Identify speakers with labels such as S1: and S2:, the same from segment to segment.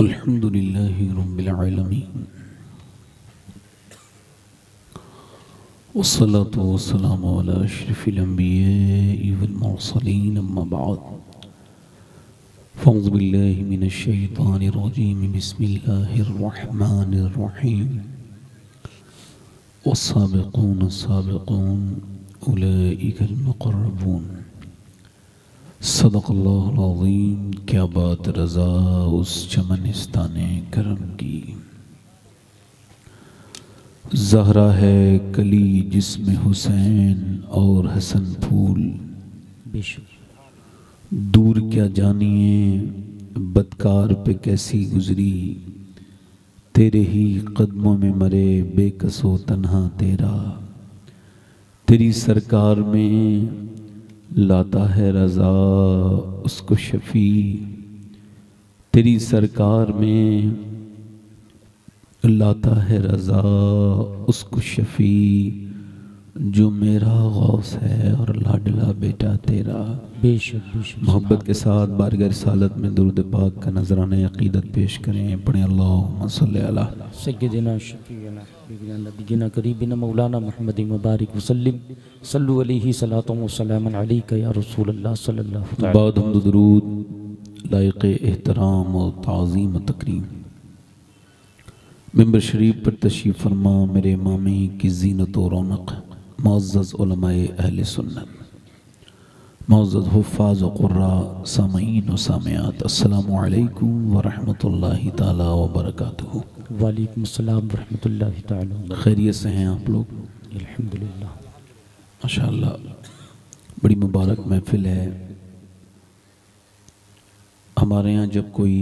S1: अल्हम्दुलिल्लाहि रब्बिल आलमीन वस्सलातु वस्सलामु अला अशरफिल अंबिया'i वल मुरसलीन अम्मा बअद फ़अऊज़ु बिल्लाहि मिनश शैतानिर रजीम बिस्मिल्लाहिर रहमानिर रहीम वस्साबिक़ून अस्साबिक़ून उलाइकल मुक़र्रबून सदक़ल्लाहुल अज़ीम। क्या बात रज़ा उस चमनिस्ताने करम की, ज़हरा है कली जिसमें हुसैन और हसन फूल। दूर क्या जानिए बदकार पे कैसी गुजरी, तेरे ही कदमों में मरे बेकसो तन्हा तेरा। तेरी सरकार में लाता है रज़ा उसको शफ़ी, तेरी सरकार में लाता है रज़ा उसको शफ़ी, जो मेरा गौस है और लाडला बेटा तेरा। बेशक मोहब्बत के साथ बारगाह रिसालत में दुरूद पाक का नजराने अक़ीदत पेश करें। पढ़ें अल्लाहुम्मा सल्लि अला
S2: सय्यिदिना शफ़ीअना नबीना करीबिना मौलाना मुहम्मदिन मुबारक वसल्लिम सल्लु अलैहि सलातु व सलामन अलैका या रसूलल्लाह सल्लल्लाहु अलैहि वसल्लम।
S1: बाद हम्द दुरूद लायक़ एहतराम और ताज़ीम व तकरीम मिंबर शरीफ पर तशरीफ़ फरमा मेरे इमामी की ज़ीनत व रौनक मुअज़्ज़ज़ उलमाए अहले सुन्नत, मुअज़्ज़ज़ हुफ़्फ़ाज़ व क़ुर्रा, सामईन व सामियात, अस्सलामु अलैकुम व रहमतुल्लाहि ताला व बरकातुहू।
S2: वालेकुम अस्सलाम व रहमतुल्लाहि ताला व बरकातुहू।
S1: खैरियत से हैं आप लोग?
S2: अल्हम्दुलिल्लाह
S1: माशाअल्लाह, बड़ी मुबारक महफ़िल है। हमारे यहाँ जब कोई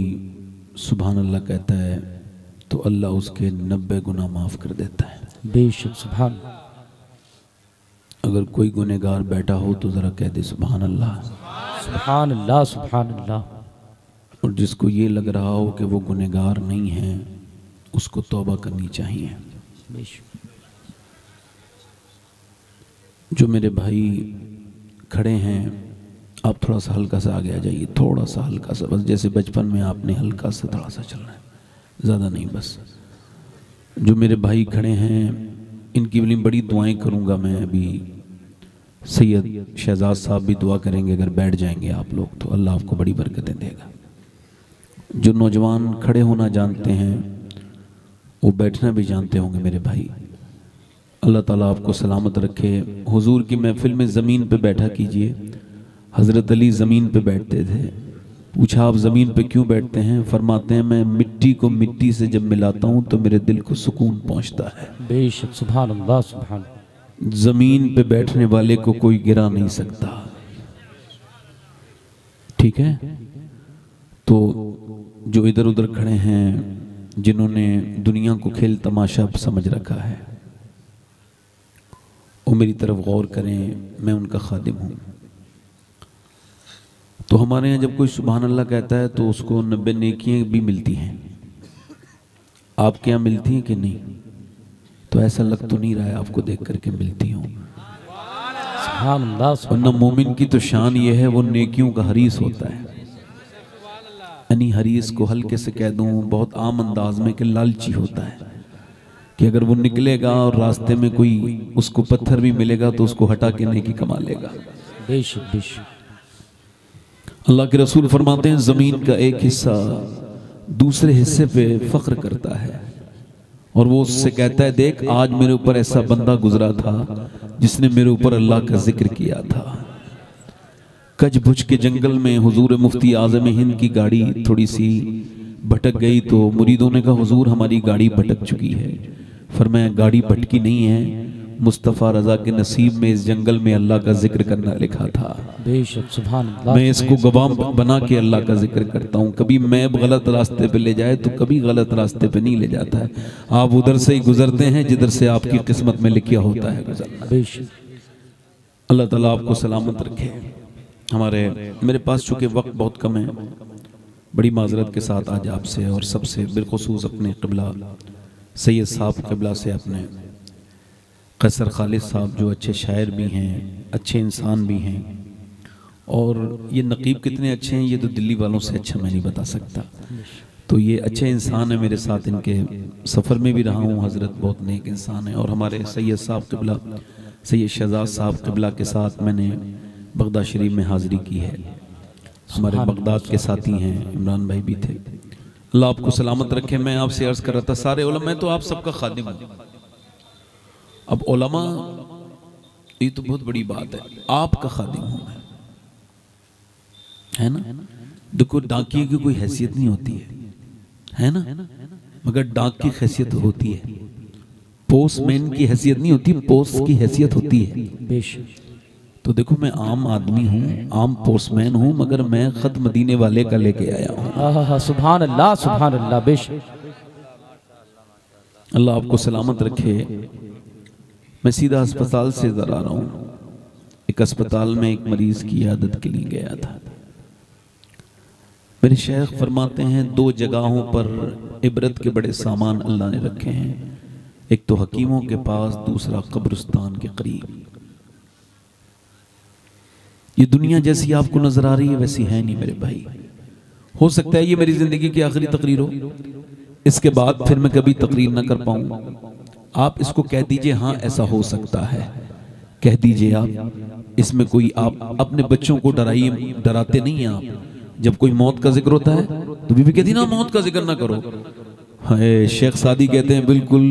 S1: सुभान अल्लाह कहता है तो अल्लाह उसके 90 गुनाह माफ़ कर देता है।
S2: बेशक सुभान।
S1: अगर कोई गुनहगार बैठा हो तो ज़रा कह दे सुभान अल्लाह,
S2: सुभान अल्लाह, सुभान अल्लाह।
S1: और जिसको ये लग रहा हो कि वो गुनहगार नहीं है उसको तौबा करनी चाहिए।
S2: बेशक। जो
S1: जो मेरे भाई खड़े हैं आप थोड़ा सा हल्का सा आगे आ जाइए, थोड़ा सा हल्का सा, बस जैसे बचपन में आपने हल्का सा थोड़ा सा चलना है, ज़्यादा नहीं बस। जो मेरे भाई खड़े हैं इनकी लिए बड़ी दुआएं करूंगा मैं। अभी सैयद शहजाद साहब भी दुआ करेंगे, अगर बैठ जाएंगे आप लोग तो अल्लाह आपको बड़ी बरकतें देगा। जो नौजवान खड़े होना जानते हैं वो बैठना भी जानते होंगे मेरे भाई। अल्लाह ताला आपको सलामत रखे। हुजूर की महफिल में ज़मीन पे बैठा कीजिए। हज़रत अली ज़मीन पे बैठते थे। पूछा आप ज़मीन पे क्यों बैठते हैं? फरमाते हैं मैं मिट्टी को मिट्टी से जब मिलाता हूँ तो मेरे दिल को सुकून पहुँचता है।
S2: बेशक सुभान अल्लाह, सुभान।
S1: ज़मीन पे बैठने वाले को कोई गिरा नहीं सकता, ठीक है? तो जो इधर उधर खड़े हैं जिन्होंने दुनिया को खेल तमाशा समझ रखा है वो मेरी तरफ गौर करें, मैं उनका खादिम हूँ। तो हमारे यहाँ जब कोई सुभान अल्लाह कहता है तो उसको 90 नेकियां भी मिलती हैं। आपके यहाँ मिलती हैं कि नहीं? तो ऐसा लग तो नहीं रहा है आपको देख करके मिलती हूँ।
S2: सुभान अल्लाह,
S1: और न मोमिन की तो शान ये है वो नेकियों का हरीस होता है। यानी हरीस को हल्के से कह दूं बहुत आम अंदाज में कि लालची होता है कि अगर वो निकलेगा और रास्ते में कोई उसको पत्थर भी मिलेगा तो उसको हटा के नेकी कमा लेगा।
S2: बेशक बेशक।
S1: अल्लाह के रसूल फरमाते हैं ज़मीन का एक हिस्सा दूसरे हिस्से पे फ़ख्र करता है और वो उससे कहता है देख आज मेरे ऊपर ऐसा बंदा गुजरा था जिसने मेरे ऊपर अल्लाह का जिक्र किया था। कच्छ भुज के जंगल में हुजूर मुफ्ती आज़म हिंद की गाड़ी थोड़ी सी भटक गई तो मुरीदों ने कहा हुजूर हमारी गाड़ी भटक चुकी है। फरमाया गाड़ी भटकी नहीं है, मुस्तफ़ा रज़ा के नसीब में इस जंगल में अल्लाह का जिक्र करना लिखा था।
S2: बेशक सुभान अल्लाह।
S1: मैं इसको गवाह बना के अल्लाह का जिक्र करता हूँ। कभी मैं गलत रास्ते पे ले जाए तो कभी गलत रास्ते पे नहीं ले जाता है। आप उधर से ही गुजरते हैं जिधर से आपकी किस्मत में लिखा होता है गुजरना।
S2: बेशक।
S1: अल्लाह ताला आपको सलामत रखे। मेरे पास चूँकि वक्त बहुत कम है, बड़ी माजरत के साथ आज आपसे और सबसे बिलखुसूस अपने क़िबला सैयद साहब क़िबला से अपने कैसर खालिद साहब जो अच्छे शायर भी हैं, अच्छे इंसान भी हैं और ये नकीब कितने अच्छे हैं ये तो दिल्ली वालों से अच्छा मैं नहीं बता सकता। तो ये अच्छे इंसान है, मेरे साथ इनके सफ़र में भी रहा हूँ। हज़रत बहुत नेक इंसान है। और हमारे सैयद साहब क़िबला, सैयद शहजाद साहब क़िबला के साथ मैंने बगदाद शरीफ में हाज़िरी की है। हमारे बगदाद के साथी हैं, इमरान भाई भी थे। अल्लाह आपको सलामत रखे। मैं आपसे अर्ज़ कर रहा था, सारे उलमा, मैं तो आप सबका खादिम हूँ। अब उलमा, ये तो बहुत बड़ी बात है, आपका खादिम हूँ मैं, है ना। देखो, डाकिए की कोई हैसियत नहीं होती है ना, मगर डाक की हैसियत होती है। पोस्टमैन की हैसियत नहीं होती, पोस्ट की हैसियत होती है।
S2: बेशक।
S1: तो देखो, मैं आम आदमी हूँ, आम पोस्टमैन हूँ, मगर मैं खत मदीने वाले का लेके आया हूँ।
S2: सुभान अल्लाह, सुभान अल्लाह। बेशक।
S1: अल्लाह आपको सलामत रखे। मैं सीधा अस्पताल से इधर आ रहा हूँ। एक अस्पताल में एक मरीज की इयादत के लिए गया था। मेरे शेख फरमाते हैं, दो जगहों पर इबरत के बड़े सामान अल्लाह ने रखे हैं। एक तो हकीमों के पास, दूसरा कब्रिस्तान के करीब। ये दुनिया जैसी आपको नजर आ रही है वैसी है नहीं मेरे भाई। हो सकता है ये मेरी जिंदगी की आखिरी तकरीर हो, इसके बाद फिर मैं कभी तकरीर ना कर पाऊं। आप इसको कह दीजिए, हाँ ऐसा हो सकता है, कह दीजिए आप। इसमें कोई, आप अपने बच्चों को डराइए, डराते नहीं हैं आप। जब कोई मौत का जिक्र होता है तो बीबी कहती ना मौत का जिक्र ना करो। हाय, शेख सादी कहते हैं, बिल्कुल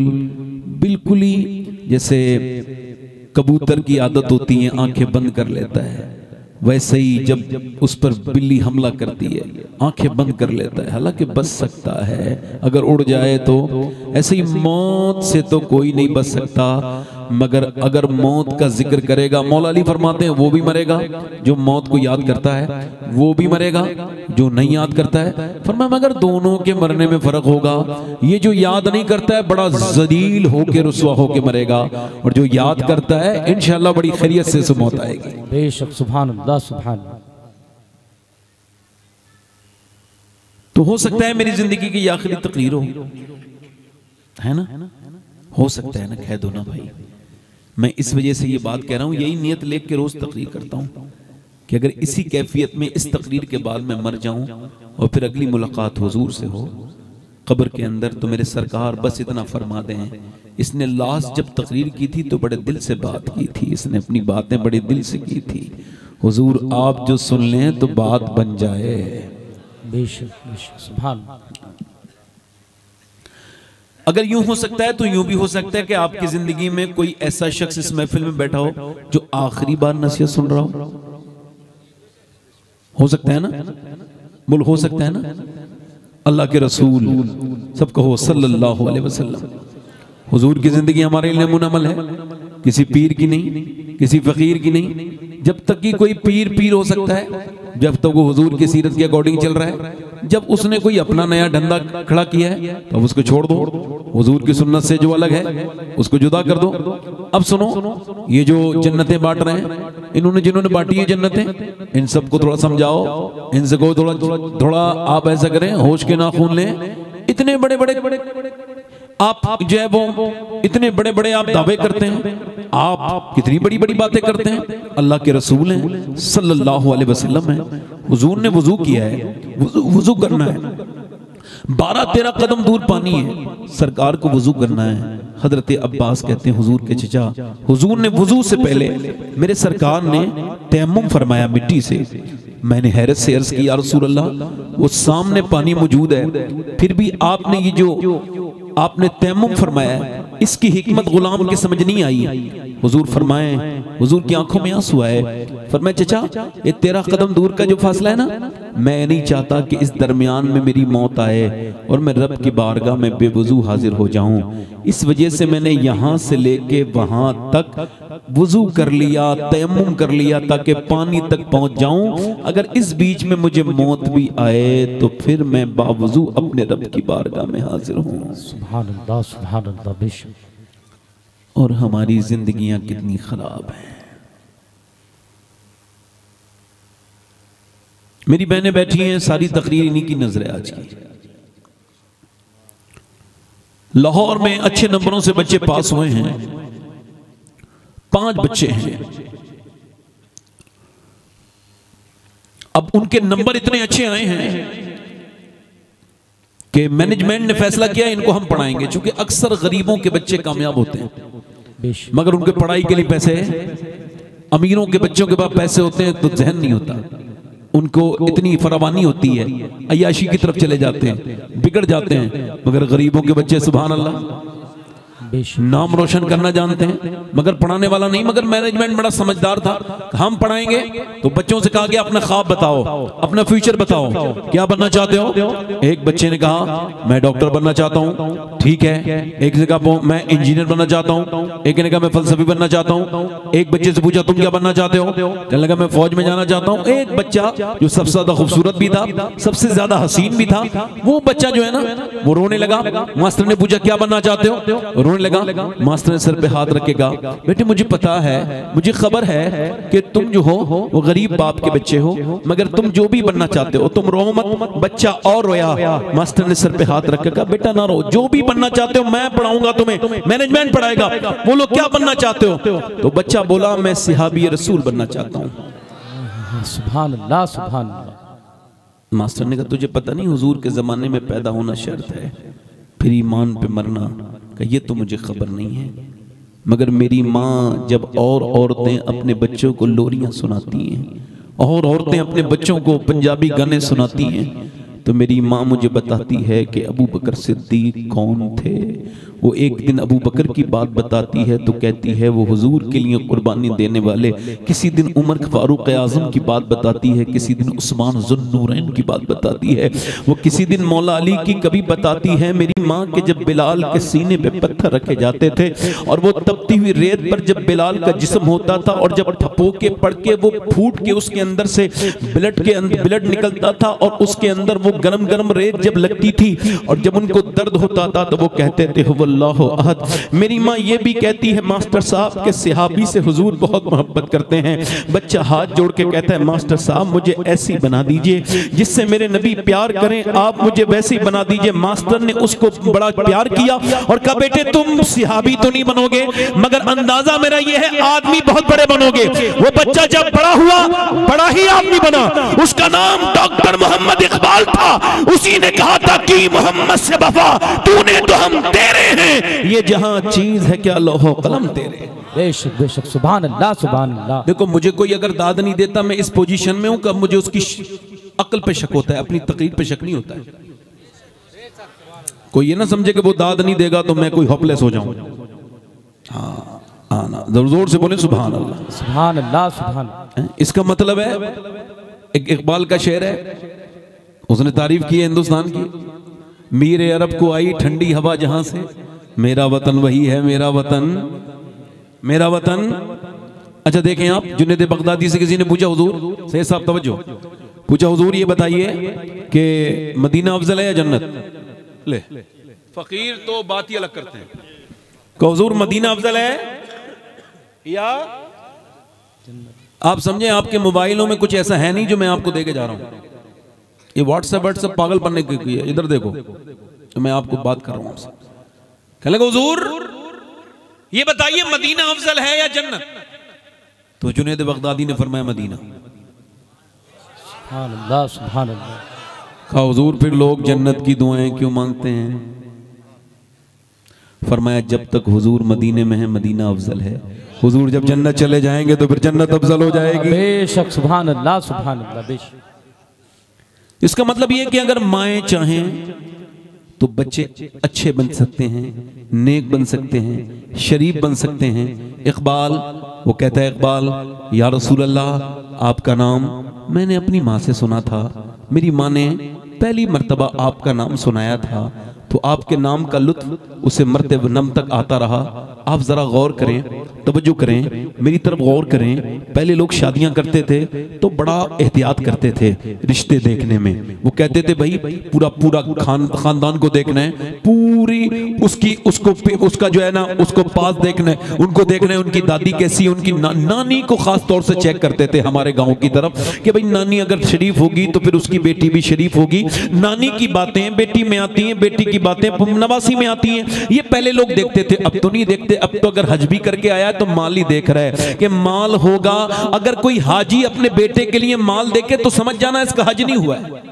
S1: बिल्कुल ही जैसे कबूतर की आदत होती है, आंखें बंद कर लेता है, वैसे ही जब उस पर बिल्ली हमला करती है आंखें बंद कर लेता है। हालांकि बच सकता है अगर उड़ जाए तो। ऐसे ही मौत से तो कोई नहीं बच सकता, मगर अगर मौत का जिक्र करेगा, मौला अली फरमाते हैं, वो भी मरेगा जो मौत को याद करता है, वो भी मरेगा जो नहीं याद करता है। फरमाया मगर दोनों के मरने में फर्क होगा। ये जो याद नहीं करता है बड़ा जलील होके, रुसवा होके मरेगा, और जो याद करता है इंशाअल्लाह बड़ी खैरियत से मौत आएगी।
S2: बेशक। सुभान अल्लाह, सुभान।
S1: तो हो सकता है मेरी जिंदगी की आखिरी तकरीर हो, है ना, हो सकता है ना, कह दो ना भाई। मैं इस वजह से ये बात कह रहा हूँ, यही नियत लेके के रोज तकरीर करता हूँ कि अगर इसी कैफियत में इस तकरीर के बाद मैं मर जाऊं और फिर अगली मुलाकात हुजूर से हो कब्र के अंदर, तो मेरे सरकार बस इतना फरमा दें, इसने लास्ट जब तकरीर की थी तो बड़े दिल से बात की थी, इसने अपनी बातें बड़े दिल से की थी। हुजूर आप जो सुन लें तो बात बन जाए।
S2: बेशक, बेशक। सुभान।
S1: अगर यूं हो सकता है तो यूं भी हो सकता है कि आपकी जिंदगी में कोई ऐसा शख्स इस महफिल में बैठा हो जो आखिरी बार नसीहत सुन रहा हो सकता है ना, बोल हो सकता है ना। अल्लाह के रसूल सब कहो सल्लल्लाहु अलैहि वसल्लम, हुजूर की जिंदगी हमारे लिए मुनमल है, किसी पीर की नहीं, किसी फकीर की नहीं। जब तक कि कोई पीर हो सकता है जब तक वो हुजूर की सीरत के अकॉर्डिंग चल रहा है। जब उसने कोई अपना नया धंधा खड़ा किया है तो अब उसको छोड़ दो, हुजूर की सुन्नत से जो अलग है उसको जुदा कर दो। अब सुनो, ये जो जन्नतें बांट रहे हैं, इन्होंने जिन्होंने बांटी है जन्नतें, इन सबको थोड़ा समझाओ, इनसे को थोड़ा आप ऐसा करें, होश के नाखून लें। इतने बड़े बड़े आप जो है वो इतने बड़े बड़े आप दावे करते हैं, आप कितनी बड़ी बड़ी बातें करते हैं। अल्लाह के रसूल हैं सल्लल्लाहु अलैहि वसल्लम हैं, हुजूर ने वुजू किया है, वुजू करना है, 12-13 कदम दूर पानी है, सरकार को वुजू करना है। हजरत अब्बास कहते हैं हुजूर के चचा, हुजूर ने वुजू से पहले मेरे सरकार ने तयम्मुम फरमाया मिट्टी से। मैंने हैरत से अर्ज की या रसूल अल्लाह, वो सामने पानी मौजूद है, फिर भी आपने ये जो आपने तयम्मुम फरमाया है, इसकी हिकमत गुलाम के समझ नहीं आई। हुजूर फरमाए, हुजूर की आंखों में आंसू आए, फरमाए चचा ये 13 कदम दूर का जो फासला है ना, मैं नहीं चाहता कि इस दरमियान में मेरी मौत आए और मैं रब की बारगाह में बेवजू हाजिर हो जाऊं। इस वजह से मैंने यहां से लेके वहां तक वुजू कर लिया, तयम्मुम कर लिया ताकि पानी तक पहुंच जाऊं। अगर इस बीच में मुझे मौत भी आए तो फिर मैं बावजू अपने रब की बारगाह में हाजिर हूं।
S2: सुभान अल्लाह, सुभान अल्लाह। बेशक।
S1: और हमारी जिंदगियां कितनी खराब हैं। मेरी बहनें बैठी हैं, सारी तकरीर इन्हीं की नजर है आज की। लाहौर में अच्छे नंबरों से बच्चे पास हुए हैं, 5 बच्चे हैं। अब उनके नंबर इतने अच्छे आए हैं कि मैनेजमेंट ने फैसला किया इनको हम पढ़ाएंगे, क्योंकि अक्सर गरीबों के बच्चे कामयाब होते हैं मगर उनके पढ़ाई के लिए पैसे, अमीरों के बच्चों के पास पैसे होते हैं तो जहन नहीं होता, उनको इतनी फरावानी होती है, अय्याशी की तरफ चले जाते हैं, बिगड़ जाते हैं। मगर गरीबों के बच्चे सुभान अल्लाह नाम रोशन करना जानते हैं, मगर पढ़ाने वाला नहीं। मगर मैनेजमेंट बड़ा समझदार था, हम पढ़ाएंगे तो बच्चों से कहा गया अपना ख्वाब बताओ, अपना फ्यूचर बताओ, क्या बनना चाहते हो। एक बच्चे ने कहा मैं डॉक्टर बनना चाहता हूँ, ठीक है। एक ने कहा मैं इंजीनियर बनना चाहता हूँ, एक ने कहा मैं फलसफी बनना चाहता हूँ। एक बच्चे से पूछा तुम क्या बनना चाहते हो, कहने लगा मैं फौज में जाना चाहता हूँ। एक बच्चा जो सबसे ज्यादा खूबसूरत भी था, सबसे ज्यादा हसीन भी था, वो बच्चा जो है ना वो रोने लगा। मास्टर ने पूछा क्या बनना चाहते हो, रोने लगा। मास्टर ने सर पे हाथ रख के कहा बेटे मुझे पता है, मुझे खबर है कि तुम जो हो वो गरीब बाप के बच्चे हो, मगर तुम जो भी बनना चाहते हो तुम रो मत। बच्चा और रोया। मास्टर ने सर पे हाथ रख के कहा बेटा ना रो, जो भी बनना चाहते हो मैं पढ़ाऊंगा तुम्हें, मैनेजमेंट पढ़ाएगा। बोलो क्या बनना चाहते हो, तो बच्चा बोला मैं सहाबी रसूल बनना चाहता हूँ।
S2: सुभान अल्लाह सुभान अल्लाह।
S1: मास्टर ने कहा तुझे पता नहीं हुजूर के जमाने में पैदा होना शर्त है, फिर ईमान पे मरना, कहा ये तो मुझे खबर नहीं है। मगर मेरी माँ जब और औरतें अपने बच्चों को लोरियां सुनाती हैं और औरतें अपने बच्चों को पंजाबी गाने सुनाती हैं तो मेरी माँ मुझे बताती है कि अबू बकर सिद्दीक कौन थे। वो एक दिन अबू बकर की बात बताती है तो कहती है वो हुजूर के लिए कुर्बानी देने वाले। किसी दिन उमर फारूक आज़म की बात बताती है, किसी दिन उस्मान ज़ुन्नूरैन की बात बताती है, वो किसी दिन मौला अली की कभी बताती है। मेरी माँ के जब बिलाल के सीने पे पत्थर रखे जाते थे और वो तपती हुई रेत पर जब बिलाल का जिस्म होता था और जब ठपोके पड़ के वो फूट के उसके अंदर से ब्लड निकलता था और उसके अंदर वो गरम गरम रेत जब लगती थी और जब उनको दर्द होता था तो वो कहते थे हुवल्लाहु अहद। मेरी माँ ये भी कहती है मास्टर साहब के सहाबी से हुजूर बहुत मोहब्बत करते हैं। बच्चा हाथ जोड़ के कहता है मास्टर साहब मुझे ऐसी बना दीजिए जिससे मेरे नबी प्यार करें, आप मुझे वैसी बना दीजिए। मास्टर ने उसको बड़ा प्यार किया और कहा बेटे तुम सहाबी तो नहीं बनोगे मगर अंदाजा मेरा ये है आदमी बहुत बड़े बनोगे। वो बच्चा जब बड़ा हुआ बड़ा ही आदमी बना, उसका नाम डॉक्टर मोहम्मद इकबाल था। उसी ने कहा था कि मोहम्मद से वफा तूने तो हम तेरे हैं, ये जहां चीज है क्या लोहो कलम तेरे।
S2: बेशक बेशक सुभान अल्लाह सुभान अल्लाह।
S1: देखो मुझे कोई अगर दाद नहीं देता मैं इस पोजीशन में हूं कब मुझे उसकी अक्ल पे शक होता है, अपनी तकरीर पे शक नहीं होता है। कोई ये ना समझे कि वो दाद नहीं देगा तो मैं कोई होपलेस हो जाऊं। हाँ आना जोर से बोले सुभान अल्लाह
S2: सुभान अल्लाह सुभान अल्लाह।
S1: इसका मतलब है एक इकबाल का शेर है, उसने तारीफ की है हिंदुस्तान की। मीर अरब को आई ठंडी हवा जहां से, मेरा वतन वही है मेरा वतन मेरा वतन। अच्छा देखें आप, जुनैद बगदादी से किसी ने पूछा हुजूर, सैयद साहब तवज्जो, पूछा हुजूर ये बताइए कि मदीना अफजल है या जन्नत। ले फकीर तो बात ही अलग करते हैं, हुजूर मदीना अफजल है या आप समझे आपके मोबाइलों में कुछ ऐसा है नहीं जो मैं आपको देके जा रहा हूं। ये व्हाट्सएप पागल बनने की है। इधर देखो तो मैं आपको बात कर रहा हूं आपसे। कहने लगा हुजूर ये बताइए मदीना अफजल है या जन्नत। तो जुनैद बगदादी ने फरमाया मदीना।
S2: सुभान अल्लाह सुभान अल्लाह।
S1: कहा हुजूर फिर लोग जन्नत की दुआएं क्यों मांगते हैं। फरमाया जब तक हुजूर मदीने में है मदीना अफजल है, हुजूर जब जन्नत चले जाएंगे तो फिर जन्नत अफजल हो जाएगी।
S2: बेशक सुभान अल्लाह सुभान अल्लाह बेशक।
S1: इसका मतलब ये कि अगर माएँ चाहें तो बच्चे अच्छे बन सकते हैं, नेक बन सकते हैं, शरीफ बन सकते हैं। इकबाल वो कहता है इकबाल या रसूल अल्लाह आपका नाम मैंने अपनी माँ से सुना था, मेरी माँ ने पहली मर्तबा आपका नाम सुनाया था तो आपके नाम का लुत्फ उसे मरते नम तक आता रहा। आप जरा गौर करें, तवज्जो करें, मेरी तरफ गौर करें। पहले लोग शादियां करते थे तो बड़ा एहतियात करते थे रिश्ते देखने में। वो कहते थे भाई पूरा पूरा खानदान को देखना है, पूरी उसका जो है ना उसको पास देखना है, उनको देखना है उनकी दादी कैसी है, उनकी नानी को खास तौर से चेक करते थे हमारे गाँव की तरफ कि भाई नानी अगर शरीफ होगी तो फिर उसकी बेटी भी शरीफ होगी। नानी की बातें बेटी में आती हैं, बेटी की बातें नवासी में आती हैं। ये पहले लोग देखते थे, अब तो नहीं देखते। अब तो अगर हज भी करके आया तो माल ही देख रहा है कि माल होगा। अगर कोई हाजी अपने बेटे के लिए माल देके तो समझ जाना इसका हज नहीं हुआ है।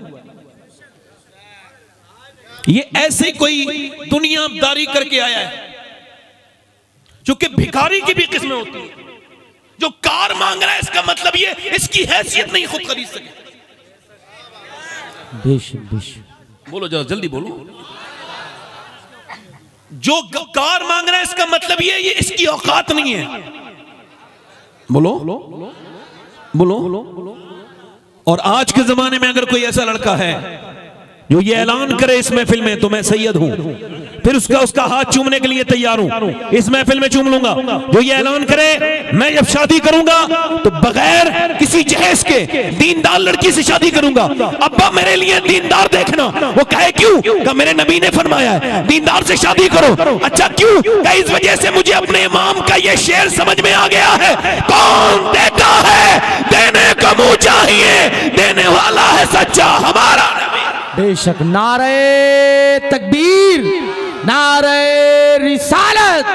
S1: ये ऐसे कोई दुनियादारी करके आया है, क्योंकि भिखारी की भी किस्में होती है। जो कार मांग रहा है इसका मतलब ये इसकी हैसियत नहीं खुद खरीद सके। बोलो जरा जल्दी बोलो। जो कार मांग रहा है इसका मतलब ये इसकी औकात नहीं है। बोलो बोलो। और आज के जमाने में अगर कोई ऐसा लड़का है जो ये ऐलान करे इस महफिल में तो मैं सैयद हूं, फिर उसका हाथ चूमने के लिए तैयार हूं, इस महफिल में चूम लूंगा। जो ये ऐलान करे मैं जब शादी करूंगा तो बगैर किसी जहेज के दीनदार लड़की से शादी करूंगा, अब्बा मेरे लिए दीनदार देखना। वो कहे क्यों? का मेरे नबी ने फरमाया है दीनदार से शादी करो। अच्छा क्यों? का इस वजह से मुझे अपने इमाम का ये शेर समझ में आ गया है, कौन देता है देने का मुंह चाहिए, देने वाला है सच्चा हमारा नबी।
S2: बेशक। नारे तकबीर, नारे रिसालत,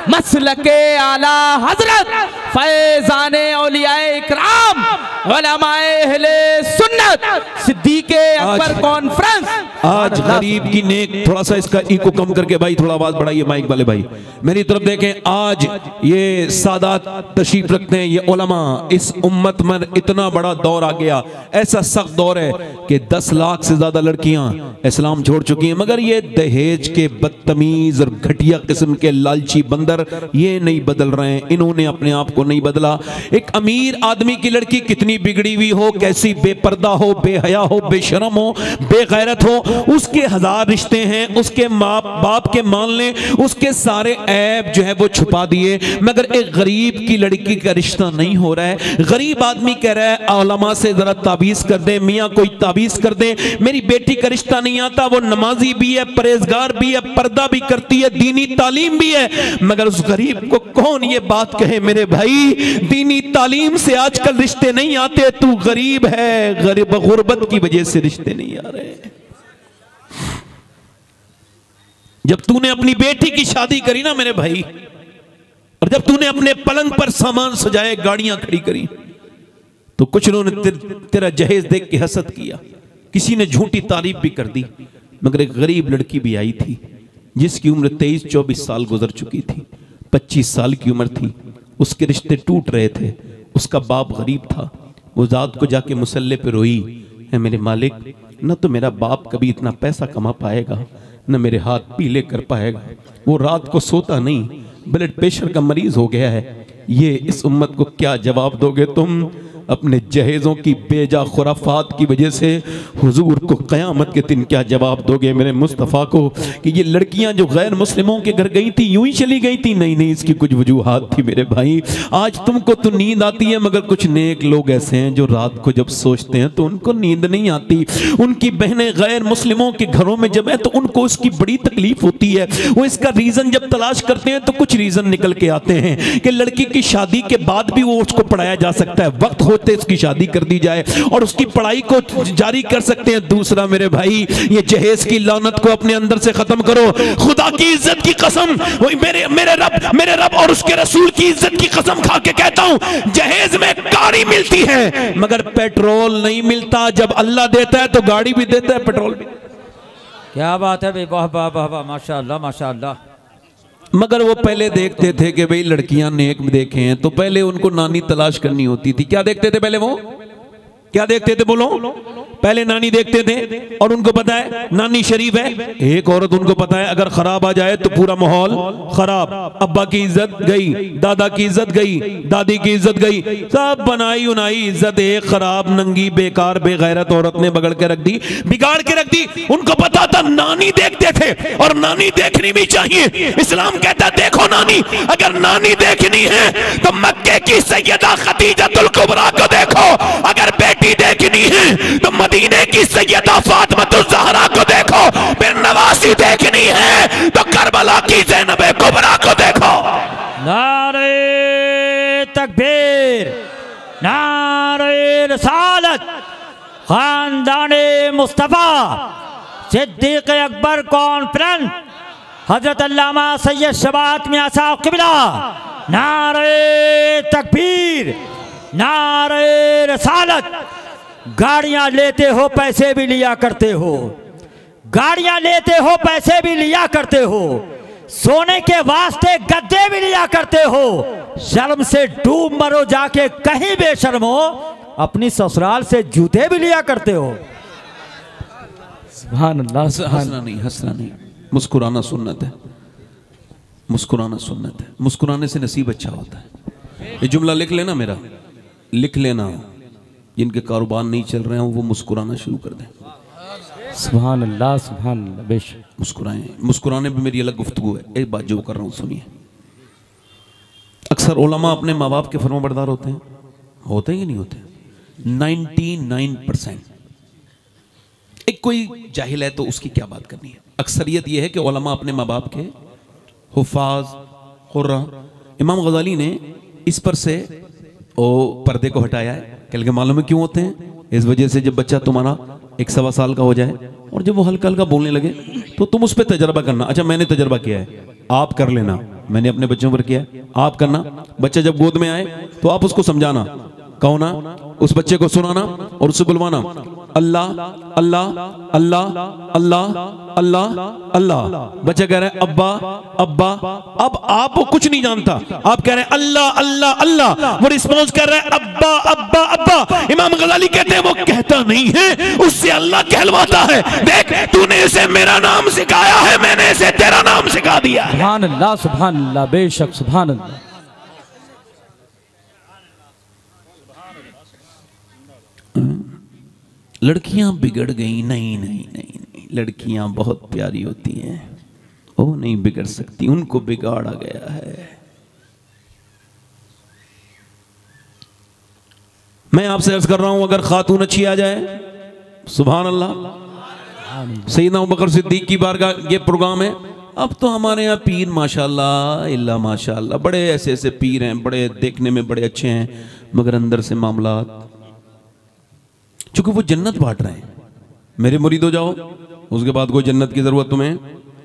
S2: मसलके आला हजरत, फैजाने औलियाए इकराम, उलमाए अहले सुन्नत, सिद्दीक़े अकबर कॉन्फ्रेंस।
S1: आज गरीब की नेक, थोड़ा सा इसका इको कम करके भाई, थोड़ा आवाज बढ़ाइए माइक वाले भाई, मेरी तरफ देखें। आज ये सादात तशरीफ रखते हैं, ये उलमा, इस उम्मत में इतना बड़ा दौर आ गया, ऐसा सख्त दौर है कि 10 लाख से ज्यादा लड़कियां इस्लाम छोड़ चुकी हैं, मगर ये दहेज के बदतमीज और घटिया किस्म के लालची बंदर ये नहीं बदल रहे हैं। इन्होंने अपने आप को नहीं बदला। एक अमीर आदमी की लड़की कितनी बिगड़ी हुई हो, कैसी बेपर्दा हो, बेहया हो, बेशरम हो, बेगैरत हो, उसके 1000 रिश्ते हैं, उसके माँ बाप के मान लें, उसके सारे ऐब जो है वो छुपा दिए, मगर एक गरीब की लड़की का रिश्ता नहीं हो रहा है। गरीब आदमी कह रहा है औलमा से जरा ताबीज कर दे, मियाँ कोई ताबीज कर दे, मेरी बेटी का रिश्ता नहीं आता। वो नमाजी भी है, परहेजगार भी है, पर्दा भी करती है, दीनी तालीम भी है, मगर उस गरीब को कौन ये बात कहे मेरे भाई दीनी तालीम से आजकल रिश्ते नहीं आते, तू गरीब है, गरीब गुर्बत की वजह से रिश्ते नहीं आ रहे। जब तूने अपनी बेटी की शादी करी ना मेरे भाई, और जब तूने अपने पलंग पर सामान सजाए, गाड़ियां खड़ी करी, तो कुछ लोगों ने तेरा जहेज देख के हसद किया, किसी ने झूठी तारीफ भी कर दी, मगर एक गरीब लड़की भी आई थी जिसकी उम्र 23-24 साल गुजर चुकी थी, 25 साल की उम्र थी, उसके रिश्ते टूट रहे थे, उसका बाप गरीब था। वो रात को जाके मुसल्ले पे रोई, है मेरे मालिक, न तो मेरा बाप कभी इतना पैसा कमा पाएगा, न मेरे हाथ पीले कर पाएगा। वो रात को सोता नहीं, ब्लड प्रेशर का मरीज हो गया है। ये इस उम्मत को क्या जवाब दोगे तुम? अपने जहेज़ों की बेजा खुराफात की वजह से हुजूर को क़यामत के दिन क्या जवाब दोगे मेरे मुस्तफ़ा को कि ये लड़कियां जो गैर मुस्लिमों के घर गई थी यूं ही चली गई थी? नहीं नहीं, इसकी कुछ वजूहात थी मेरे भाई। आज तुमको तो नींद आती है, मगर कुछ नेक लोग ऐसे हैं जो रात को जब सोचते हैं तो उनको नींद नहीं आती। उनकी बहनें गैर मुस्लिमों के घरों में जब है तो उनको उसकी बड़ी तकलीफ होती है। वो इसका रीज़न जब तलाश करते हैं तो कुछ रीज़न निकल के आते हैं कि लड़की की शादी के बाद भी वो उसको पढ़ाया जा सकता है, वक्त होते इसकी शादी कर दी जाए और उसकी पढ़ाई को जारी कर सकते हैं। दूसरा मेरे भाई, ये जहेज की लानत को अपने अंदर से खत्म करो। खुदा की इज्जत की कसम, मेरे रब और उसके रसूल की इज्जत की कसम खा के कहता हूं, जहेज में गाड़ी मिलती है मगर पेट्रोल नहीं मिलता। जब अल्लाह देता है तो गाड़ी भी देता है, पेट्रोल भी।
S2: क्या बात है भाई, वाह वाह वाह वाह, माशाअल्लाह माशाअल्लाह।
S1: मगर वो पहले देखते थे कि भाई लड़कियां नेक देखे हैं तो पहले उनको नानी तलाश करनी होती थी। क्या देखते थे पहले? वो क्या देखते थे? बोलो। पहले नानी देखते थे और उनको पता है नानी शरीफ है। एक औरत उनको पता है अगर खराब आ जाए तो पूरा माहौल खराब, अब्बा की इज्जत गई, दादा की इज्जत गई, दादी की इज्जत गई, सब बनाई उनाई इज्जत एक खराब नंगी बेकार बेगैरत औरत ने बगड़ के रख दी, बिगाड़ के रख दी। उनको पता था नानी देखते थे और नानी देखनी भी चाहिए। इस्लाम कहता है देखो नानी, अगर नानी देखनी है तो मक्के की सैयदा खदीजतुल कुबरा को देखो, अगर बेटी देखनी है तो मदीने की सैयदा फातिमातुज़ ज़हरा को देखो, फिर नवासी देखनी है तो करबला की ज़ैनब कुबरा को देखो।
S2: नारे तकबीर, नारे रिसालत, खानदाने मुस्तफ़ा, सिद्दीक़ अकबर कॉन्फ्रेंस, हजरत अल्लामा सैयद शबात मियां साहब क़िबला। नारे तकबीर, नारे रिसालत। गाड़ियां लेते हो, पैसे भी लिया करते हो,
S3: गाड़ियां लेते हो, पैसे भी लिया करते हो, सोने के वास्ते गद्दे भी लिया करते हो, शर्म से डूब मरो जाके कहीं बेशर्मो, अपनी ससुराल से जूते भी लिया करते हो।
S2: सुभान अल्लाह।
S1: हंसना नहीं, मुस्कुराना सुन्नत है, मुस्कुराना सुन्नत है, मुस्कुराने से नसीब अच्छा होता है। ये जुमला लिख लेना, मेरा लिख लेना, जिनके कारोबार नहीं चल रहे हैं वो मुस्कुराना शुरू कर दें।
S2: सुभान अल्लाह, सुभान अल्लाह। बेशक
S1: मुस्कुराएं, मुस्कुराने पे मेरी अलग गुफ्तगू है। एक बात जो कर रहा हूँ सुनिए, अक्सर उलमा अपने माँ बाप के फरमाबरदार होते हैं, होते ही नहीं होते? 99%। एक कोई जाहिल है तो उसकी क्या बात करनी है। अक्सरियत यह है कि उलमा अपने माँ बाप के हुफाज, कुर्रा। इमाम गजाली ने इस पर से पर्दे को हटाया है। कल के मालूम है क्यों होते हैं? इस वजह से जब बच्चा तुम्हारा 1-1.25 साल का हो जाए और जब वो हल्का हल्का बोलने लगे तो तुम उस पर तजर्बा करना। अच्छा मैंने तजर्बा किया है, आप कर लेना, मैंने अपने बच्चों पर किया है, आप करना। बच्चा जब गोद में आए तो आप उसको समझाना, कहो ना, उस बच्चे को सुनाना और उससे बुलवाना, अल्लाह अल्लाह अल्लाह अल्लाह अल्लाह अल्लाह। बच्चा कह रहा है अब्बा अब्बा। अब आप वो कुछ नहीं जानता, आप कह रहे हैं अल्लाह अल्लाह अल्लाह, वो रिस्पॉन्स कर रहा है अब्बा अब्बा अब्बा। इमाम गजाली कहते हैं वो कहता नहीं है, उससे अल्लाह कहलवाता है। देख तूने इसे मेरा नाम सिखाया है, मैंने इसे तेरा नाम सिखा दिया है।
S2: सुभान अल्लाह, सुभान अल्लाह। बेशक सुभान अल्लाह।
S1: लड़कियां बिगड़ गई, नहीं नहीं नहीं नहीं, लड़कियां बहुत प्यारी होती हैं, वो नहीं बिगड़ सकती, उनको बिगाड़ा गया है। मैं आपसे अर्ज कर रहा हूं, अगर खातून अच्छी आ जाए, सुभान अल्लाह। सैयदना अबू बकर सिद्दीक की बारगाह ये प्रोग्राम है। अब तो हमारे यहाँ पीर माशाल्लाह इल्ला माशाल्लाह, बड़े ऐसे ऐसे पीर हैं, बड़े देखने में बड़े अच्छे हैं, मगर अंदर से मामलात, चूंकि वो जन्नत बांट रहे हैं। मेरे मुरीद हो जाओ, उसके बाद कोई जन्नत की जरूरत तुम्हें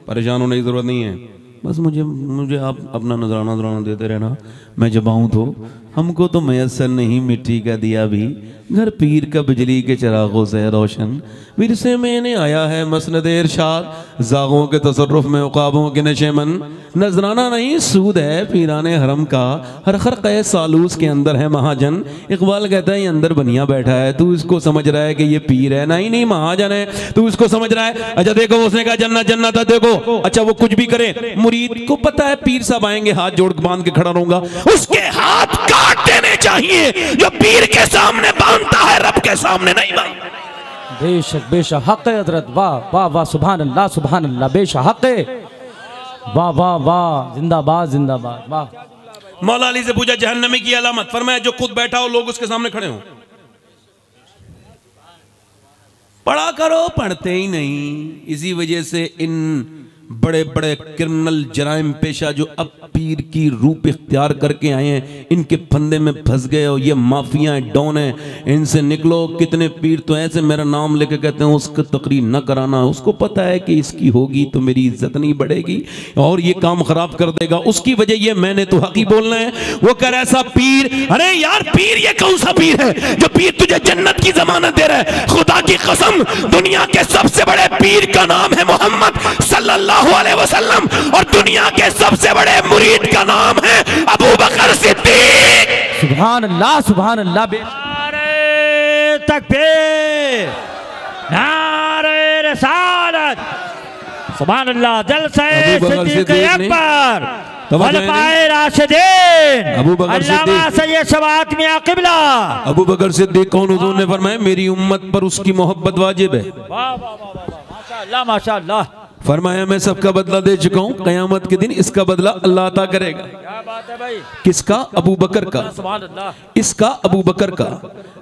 S1: परेशान होने की जरूरत नहीं है। बस मुझे आप अपना नजराना देते रहना, मैं जब आऊँ तो हमको तो मैसर नहीं मिट्टी का दिया भी, घर पीर का बिजली के चिरागों से रोशन। विरसे मैंने आया है मसनद इरशाद, जागों के तसर्रुफ में उकाबों के नशेमन। नजराना नहीं सूद है पीराने हरम का, हर खरक़ सालूस के अंदर है महाजन। इकबाल कहता है ये अंदर बनिया बैठा है, तू इसको समझ रहा है कि ये पीर है, नहीं नहीं महाजन है, तू इसको समझ रहा है। अच्छा देखो उसने कहा जन्नत जन्नत है, देखो अच्छा वो कुछ भी करे, मुरीद को पता है पीर साहब आएंगे, हाथ जोड़ बांध के खड़ा रहूंगा, उसके हाथ काट देने चाहिए जो पीर के सामने बांधता है, रब के सामने नहीं बांधता।
S2: बेशक बेशक हक है हजरत। वाह वाह वाह, सुभान अल्लाह सुभान अल्लाह। बेशक हक है, वाह वाह वाह, जिंदाबाद जिंदाबाद। वाह।
S1: मौला अली से पूछा जहन्नमी की अलामत, फरमाया जो खुद बैठा हो लोग उसके सामने खड़े हो। पढ़ा करो, पढ़ते ही नहीं। इसी वजह से इन बड़े बड़े क्रिमिनल जराइम पेशा जो अब पीर की रूप इख्तियार करके आए हैं, इनके फंदे में फंस गए हो। ये माफिया डॉन है, इनसे निकलो। कितने पीर तो ऐसे मेरा नाम लेके कहते हैं उसको तकरीर न कराना, उसको पता है कि इसकी होगी तो मेरी इज्जत नहीं बढ़ेगी और ये काम खराब कर देगा, उसकी वजह ये मैंने तो हकी बोलना है। वो कह रहा ऐसा पीर, अरे यार पीर ये कौन सा पीर है जो पीर तुझे जन्नत की जमानत दे रहा है? खुदा की कसम, दुनिया के सबसे बड़े पीर का नाम है मोहम्मद सल्लल्लाहु अलैहि वसल्लम और दुनिया के सबसे बड़े मुरीद का नाम है अबू बकर सिद्दीक।
S2: सुभान अल्लाह सुभान अल्लाह।
S3: नारे तकबीर, नारे रिसालत, सुभान अल्लाह। जलसे सिद्दीक अकबर, खलीफाए राशिदीन, अल्लामा सैयद शबात मियां क़िबला।
S1: अबू बकर सिद्दीक कौन? हुजूर ने फरमाया मेरी उम्मत पर उसकी मोहब्बत वाजिब है।
S3: वाह वाह वाह, माशाअल्लाह माशाअल्लाह।
S1: फरमाया मैं सबका बदला दे चुका हूं, कयामत के दिन इसका बदला अल्लाह अता करेगा।
S3: क्या बात है भाई?
S1: किसका? अबू बकर का।
S3: सुभान अल्लाह।
S1: इसका अबू बकर का।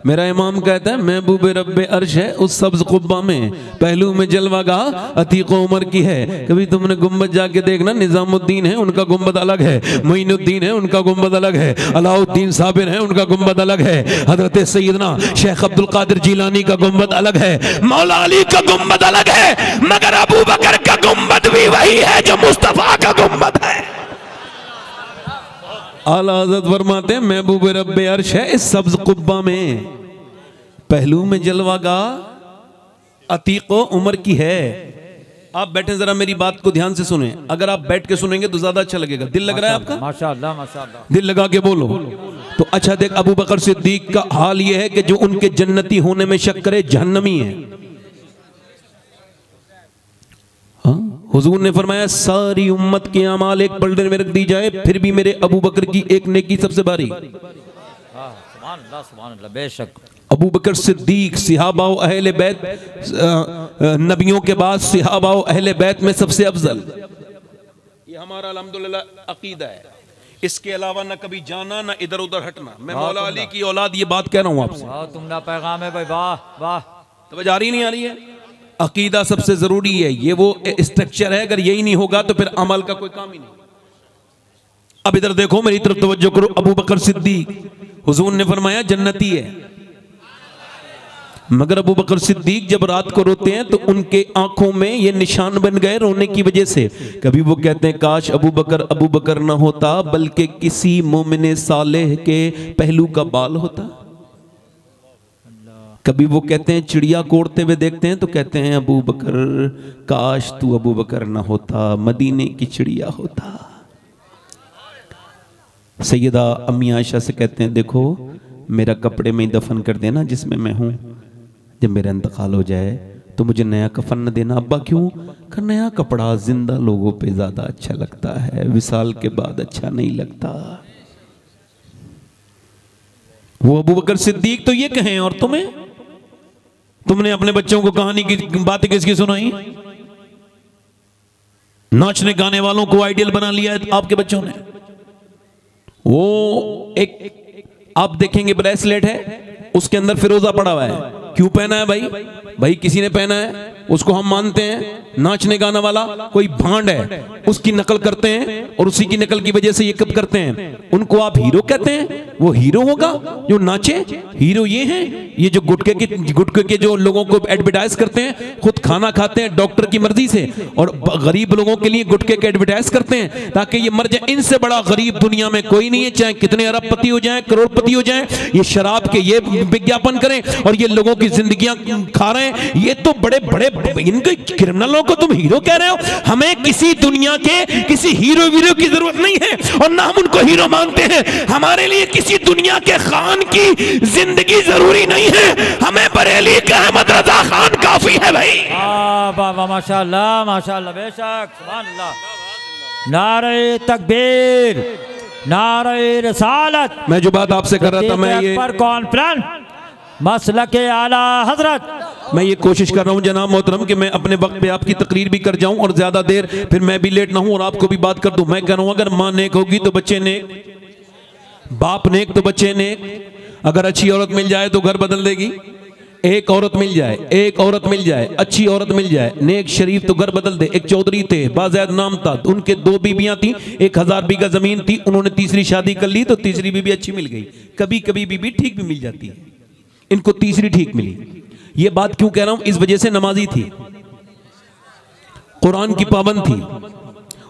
S1: मेरा इमाम कहता है महबूब रब्बे अर्श है उस सब्ज कुब्बा में, पहलू में जलवागा अतीको उमर की है। कभी तुमने गुम्बद जाके देखना, निजामुद्दीन है उनका गुम्बद अलग है, मोइनुद्दीन है उनका गुम्बद अलग है, अलाउद्दीन साबिर है उनका गुम्बद अलग है, हजरत सैयदना शेख अब्दुल कादिर जिलानी का गुम्बद अलग है, मौला अली का गुम्बद अलग है, मगर अबू बकर का गुम्बद भी वही है जो मुस्तफा का गुम्बद है। आला हज़रत फरमाते हैं महबूब रब्बे अर्श है इस सब्ज कुब्बा में, पहलू में जलवागा अतीको उमर की है। आप बैठे जरा मेरी बात को ध्यान से सुने। अगर आप बैठ के सुनेंगे तो ज्यादा अच्छा लगेगा। दिल लग रहा है आपका?
S3: माशाअल्लाह माशाअल्लाह।
S1: दिल लगा के बोलो। तो अच्छा देख, अबू बकर सिद्दीक का हाल यह है कि जो उनके जन्नती होने में शक करे जहन्नमी है। हाँ, हुजूर ने फरमाया सारी उम्मत के अमाल एक पलड़े में रख दी जाए, फिर भी मेरे अबू बकर की एक नेकी सबसे भारी।
S3: बेशक
S1: अबू बकर सिद्दीक सिहाबा व अहले बैत, नबियों के बाद सिहाबा व अहले बैत में सबसे अफजल। ये हमारा अल्हम्दुलिल्लाह अकीदा है। इसके अलावा न कभी जाना न इधर उधर हटना। मैं मौला अली की औलाद ये बात कह रहा हूँ आपसे।
S3: तुमरा पैगाम है भाई। वाह वाह।
S1: तो आ रही नहीं आ रही है? अकीदा सबसे जरूरी है। ये वो स्ट्रक्चर है, अगर यही नहीं होगा तो फिर अमल का कोई काम ही नहीं। अब इधर देखो, मेरी तरफ तवज्जो करो। अबू बकर सिद्दीक हुजूर ने फरमाया जन्नती है। मगर अबू बकर सिद्दीक जब रात को रोते हैं तो उनके आंखों में ये निशान बन गए रोने की वजह से। कभी वो कहते हैं काश अबू बकर ना होता, बल्कि किसी मोमिने सालेह के पहलू का बाल होता। कभी वो कहते हैं चिड़िया कोड़ते हुए देखते हैं तो कहते हैं अबू बकर, काश तू अबू बकर ना होता, मदीने की चिड़िया होता। सैयदा अम्मी आयशा से कहते हैं देखो मेरा कपड़े में दफन कर देना जिसमें मैं हूं, जब मेरा इंतकाल हो जाए तो मुझे नया कफन न देना। अब्बा क्यों? कर नया कपड़ा जिंदा लोगों पे ज्यादा अच्छा लगता है, विसाल के बाद अच्छा नहीं लगता। वो अबू बकर सिद्दीक तो ये कहें, और तुमने अपने बच्चों को कहानी की बातें किसकी सुनाई? नाचने गाने वालों को आइडियल बना लिया है आपके बच्चों ने। वो एक आप देखेंगे ब्रेसलेट है, उसके अंदर फिरोजा पड़ा हुआ है। क्यों पहना है भाई किसी ने पहना है, उसको हम मानते हैं। नाचने गाना वाला कोई भांड है, उसकी नकल करते हैं और उसी की नकल की वजह से ये कब करते हैं। उनको आप हीरो कहते हैं? वो हीरो होगा जो नाचे? हीरो ये हैं, ये जो गुटके के जो लोगों को एडवर्टाइज करते हैं, खुद खाना खाते हैं डॉक्टर की मर्जी से और गरीब लोगों के लिए गुटके के एडवर्टाइज करते हैं ताकि ये मर जाए। इनसे बड़ा गरीब दुनिया में कोई नहीं है, चाहे कितने अरबपति हो जाए, करोड़पति हो जाए, ये शराब के ये विज्ञापन करें और ये लोगों की जिंदगियां खा रहे हैं। ये तो बड़े बड़े इनके क्रिमिनलों को तुम हीरो कह रहे हो। हमें किसी दुनिया के किसी हीरो वीरो की जरूरत नहीं है और ना हम उनको हीरो मानते हैं। हमारे लिए किसी दुनिया के खान की जिंदगी जरूरी नहीं है, हमें बरेली का अहमद रजा खान काफी है भाई।
S3: माशाअल्लाह माशाअल्लाह, बेशक सुभान अल्लाह। नारे तकबीर, नारे रिसालत।
S1: मैं जो बात आपसे कर रहा था, मैं ये
S3: पर कॉन्फ्रेंस मसलके आला हजरत,
S1: मैं ये कोशिश कर रहा हूँ जनाब मोहतरम कि मैं अपने वक्त पे आपकी तकरीर भी कर जाऊं और ज्यादा देर फिर मैं भी लेट ना हूं और आपको भी बात कर दूं। मैं कह रहा हूं अगर माँ नेक होगी तो बच्चे नेक, बाप नेक तो बच्चे नेक। अगर अच्छी औरत मिल जाए तो घर बदल देगी। एक औरत मिल जाए, अच्छी औरत मिल जाए, नेक शरीफ तो घर बदल दे। एक चौधरी थे, बाज़ैद नाम था, उनके 2 बीबियां थी, 1000 बीघा जमीन थी, उन्होंने तीसरी शादी कर ली तो तीसरी बीबी अच्छी मिल गई। कभी कभी बीबी ठीक भी मिल जाती है, इनको तीसरी ठीक मिली। ये बात क्यों कह रहा हूं? इस वजह से नमाजी थी, कुरान की पाबंद थी,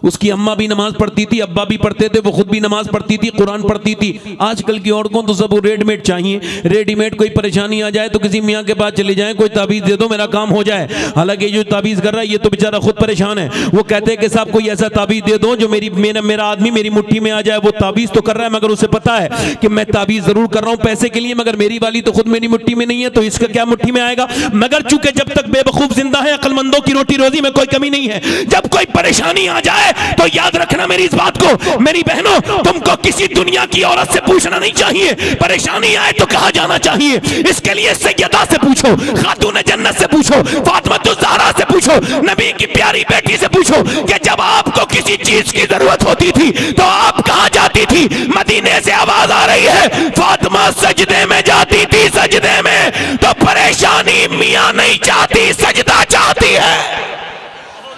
S1: उसकी अम्मा भी नमाज पढ़ती थी, अब्बा भी पढ़ते थे, वो खुद भी नमाज पढ़ती थी, कुरान पढ़ती थी। आजकल की औरतों तो सब रेडीमेड चाहिए, रेडीमेड। कोई परेशानी आ जाए तो किसी मियाँ के पास चले जाएं, कोई ताबीज दे दो मेरा काम हो जाए। हालांकि जो ताबीज कर रहा है ये तो बेचारा खुद परेशान है। वो कहते हैं कि साहब कोई ऐसा ताबीज दे दो जो मेरा आदमी मेरी मुट्ठी में आ जाए। वो ताबीज तो कर रहा है मगर उसे पता है कि मैं ताबीज जरूर कर रहा हूँ पैसे के लिए, मगर मेरी वाली तो खुद मेरी मुट्ठी में नहीं है, तो इसका क्या मुट्ठी में आएगा। मगर चूंकि जब तक बेवकूफ जिंदा है, अक्लमंदों की रोटी रोजी में कोई कमी नहीं है। जब कोई परेशानी आ जाए तो याद रखना मेरी इस बात को, मेरी बहनों, तुमको किसी दुनिया की औरत से पूछना नहीं चाहिए। परेशानी आए तो कहां जाना चाहिए, इसके लिए सैयदा से पूछो, खातून जन्नत से पूछो, फातिमा ज़हरा से पूछो, नबी की प्यारी बेटी से पूछो कि जब आपको किसी चीज की जरूरत होती थी तो आप कहां जाती थी। मदीने से आवाज आ रही है, फातिमा सजदे में जाती थी, सजदे में। तो परेशानी मियां नहीं चाहती, सजदा चाहती है।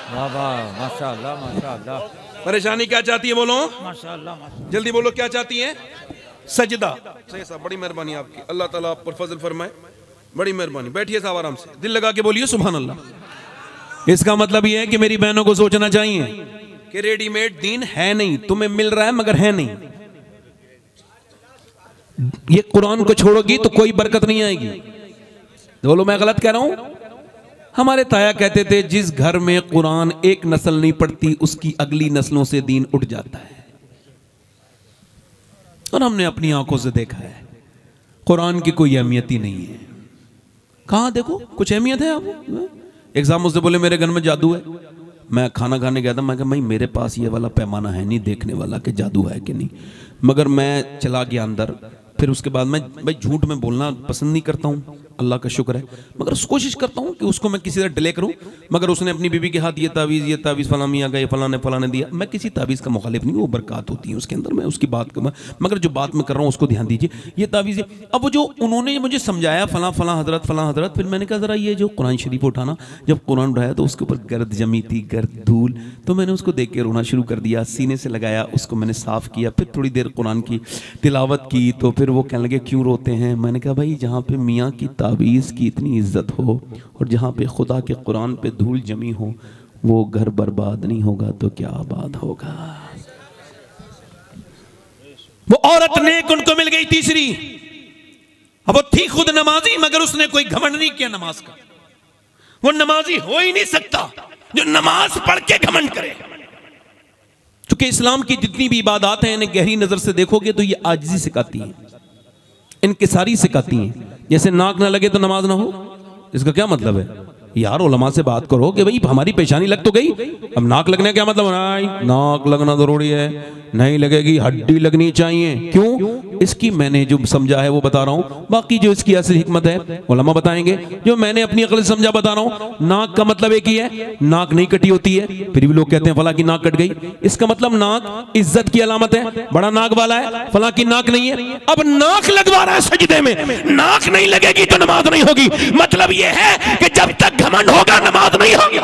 S3: माशाअल्लाह माशाअल्लाह।
S1: परेशानी क्या चाहती है बोलो?
S3: माशाअल्लाह
S1: जल्दी बोलो क्या चाहती है? सजदा। सही साहब, बड़ी मेहरबानी आपकी, अल्लाह ताला आप पर फजल फरमाए, बड़ी मेहरबानी। बैठिए साहब आराम से, दिल लगा के बोलिए सुभान अल्लाह। इसका मतलब यह है कि मेरी बहनों को सोचना चाहिए कि रेडीमेड दीन है नहीं, तुम्हें मिल रहा है मगर है नहीं। ये कुरान को छोड़ोगी तो कोई बरकत नहीं आएगी। बोलो मैं गलत कह रहा हूं? हमारे ताया कहते थे जिस घर में कुरान एक नस्ल नहीं पढ़ती उसकी अगली नस्लों से दीन उठ जाता है। और हमने अपनी आंखों से देखा है कुरान की कोई अहमियत ही नहीं है। कहां देखो कुछ अहमियत है आप? एक साहब मुझसे बोले मेरे घर में जादू है। मैं खाना खाने गया था, मैं कहा भाई मेरे पास ये वाला पैमाना है नहीं देखने वाला कि जादू है कि नहीं, मगर मैं चला गया अंदर। फिर उसके बाद मैं भाई झूठ में बोलना पसंद नहीं करता हूँ, अल्लाह का शुक्र है, मगर कोशिश करता हूँ कि उसको मैं किसी तरह डिले करूँ। मगर उसने अपनी बीबी के हाथ ये तावीज़ फलां मियाँ का, ये फलां ने दिया। मैं किसी तावीज़ का मुखालिफ नहीं हूँ, वो बरकत होती है उसके अंदर, मैं उसकी बात कर, मगर जो बात मैं कर रहा हूँ उसको ध्यान दीजिए। ये तावीज़ अब वो जो उन्होंने मुझे समझाया फलां हजरत, फिर मैंने कहा ज़रा ये जो कुरान शरीफ उठाना, जब कुरान उठाया तो उसके ऊपर गर्द जमी थी, गर्द धूल, तो मैंने उसको देख के रोना शुरू कर दिया, सीने से लगाया, उसको मैंने साफ़ किया, फिर थोड़ी देर कुरान की तिलावत की। तो फिर वो कहने लगे क्यों रोते हैं? मैंने कहा भाई जहाँ पे मियाँ की तावीज़ की इतनी इज्जत हो और जहाँ पे खुदा के कुरान पे धूल जमी हो, वो घर बर्बाद नहीं होगा तो क्या आबाद होगा। वो औरत नेक उनको मिल गई तीसरी, अब वो थी खुद नमाजी मगर उसने कोई घमंड नहीं किया नमाज का। वो नमाजी हो ही नहीं सकता जो नमाज पढ़ के घमंड करे। क्योंकि इस्लाम की जितनी भी इबादत हैं इन्हें गहरी नजर से देखोगे तो ये आजिज़ी सिखाती है, इनकिसारी सिखाती हैं। जैसे नाक ना लगे तो नमाज ना हो, इसका क्या मतलब है? यार उलमा से बात करो कि भाई हमारी पेशानी लग तो गई, अब नाक लगने का क्या मतलब? नहीं, नाक लगना जरूरी है, नहीं लगेगी, हड्डी लगनी चाहिए। क्यों? इसकी मैंने जो समझा है वो बता रहा हूं, बाकी जो इसकी असली हिकमत है उलमा बताएंगे। जो मैंने अपनी अकल से समझा बता रहा हूं। नाक का मतलब एक ही है, नाक नहीं कटी होती है, फिर भी लोग कहते हैं फला की नाक कट गई। इसका मतलब नाक इज्जत की अलामत है, बड़ा नाक वाला है, फला की नाक नहीं है। अब नाक लगवा रहा है सजदे में, नाक नहीं लगेगी तो नमाज नहीं होगी। मतलब यह है कि जब तक घमंड होगा नमाज नहीं होगी।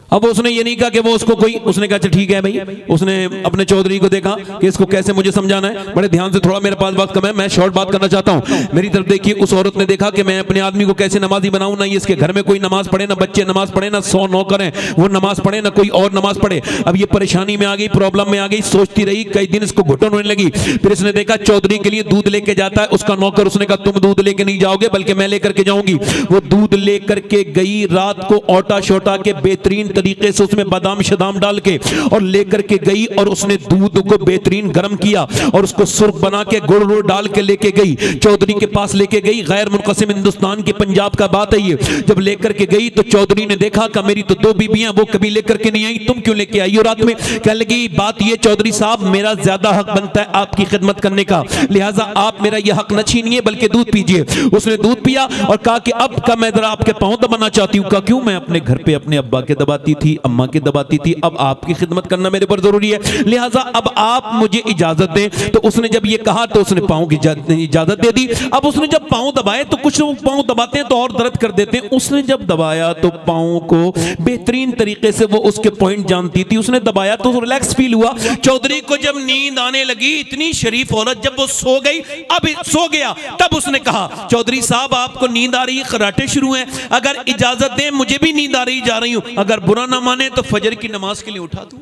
S1: अब उसने ये नहीं कहा कि वो उसको कोई, उसने कहा ठीक है भाई, उसने अपने चौधरी को देखा कि इसको कैसे मुझे समझाना है। बड़े ध्यान से, थोड़ा मेरे पास बात कम है, मैं शॉर्ट बात करना चाहता हूं। मेरी तरफ देखिए, उस औरत ने देखा कि मैं अपने आदमी को कैसे नमाजी बनाऊं, ना इसके घर में कोई नमाज पढ़े, ना बच्चे नमाज पढ़े, ना 100 नौकर हैं वो नमाज पढ़े, ना कोई और नमाज पढ़े। अब ये परेशानी में आ गई, प्रॉब्लम में आ गई, सोचती रही, कई दिन इसको घुटन होने लगी। फिर इसने देखा चौधरी के लिए दूध लेके जाता है उसका नौकर, उसने कहा तुम दूध लेके नहीं जाओगे बल्कि मैं लेकर के जाऊंगी। वो दूध लेकर के गई, रात को ओटा शोटा के बेहतरीन तरीके से उसमें बादाम शदाम डाल के और लेकर के गई, और उसने दूध को बेहतरीन गर्म किया और उसको सुर्ख बना के गुड़ वुड़ डाल के लेके गई, चौधरी के पास लेके गई। गैर मुनक़सिम हिंदुस्तान के पंजाब का बात है ये। जब लेकर के गई तो चौधरी ने देखा कि मेरी तो 2 बीबियां, वो कभी लेकर के नहीं आई, तुम क्यों लेके आई हो रात में? कहने लगी बात ये चौधरी साहब, मेरा ज्यादा हक बनता है आपकी खिदमत करने का, लिहाजा आप मेरा यह हक न छीनिए बल्कि दूध पीजिए। उसने दूध पिया और कहा कि अब का मैं जरा आपके पांव दबाना चाहती हूँ। कहा क्यों? मैं अपने घर पे अपने अब्बा के दबाती थी, अम्मा के दबाती थी, अब आपकी खिदमत करना मेरे पर जरूरी है, लिहाजा अब आप मुझे इजाजत दें। तो उसने जब ये कहा तो उसने पांव की इजाजत दे दी। अब उसने जब पांव दबाए तो कुछ लोग पांव दबाते हैं तो और दर्द कर देते हैं, उसने जब दबाया तो पांव को बेहतरीन तरीके से, वो उसके पॉइंट जानती थी, उसने दबाया तो रिलैक्स फील हुआ। चौधरी को जब नींद आने लगी, इतनी शरीफ औरत, जब वो सो गई, अब सो गया, तब उसने कहा चौधरी साहब आपको नींद आ रही है, खर्राटे शुरू हैं, अगर इजाजत दें मुझे भी नींद आ रही, जा रही हूं, अगर बुरा ना माने तो फजर की नमाज के लिए उठा दूं।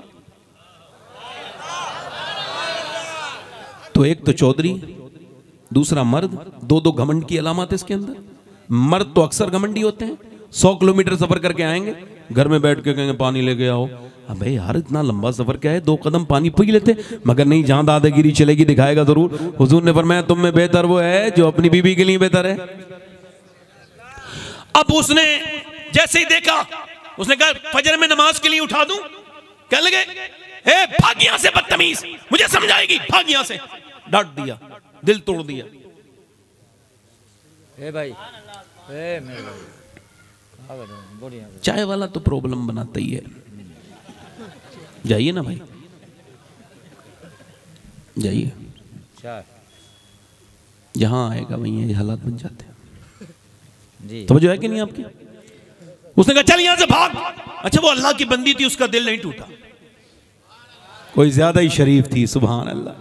S1: तो एक तो चौधरी, दूसरा मर्द, 2-2 घमंड की अलामत है इसके अंदर। मर्द तो अक्सर घमंडी होते हैं, 100 किलोमीटर सफर करके आएंगे, घर में बैठ के कहेंगे पानी लेके आओ। अबे यार इतना लंबा सफर क्या है, 2 कदम पानी पी लेते, मगर नहीं, जहां दादागिरी चलेगी दिखाएगा जरूर। हुजूर ने फरमाया तुम में बेहतर वो है जो अपनी बीवी के लिए बेहतर है। अब उसने जैसे ही देखा, उसने कहा फजर में नमाज के लिए उठा दूं। क्या लगे ए भाग यहां से बदतमीज, मुझे समझाएगी, भाग यहां से। डांट दिया, दिल तोड़ दिया।
S2: ए भाई, ए मेरे भाई,
S1: चाय वाला तो प्रॉब्लम बनाता ही है। जाइए ना भाई, जाइए, जहां आएगा वहीं ये हालात बन जाते हैं। समझ है कि नहीं आपकी? उसने कहा चल यहां से भाग। अच्छा वो अल्लाह की बंदी थी, उसका दिल नहीं टूटा, कोई ज्यादा ही शरीफ थी, सुभान अल्लाह।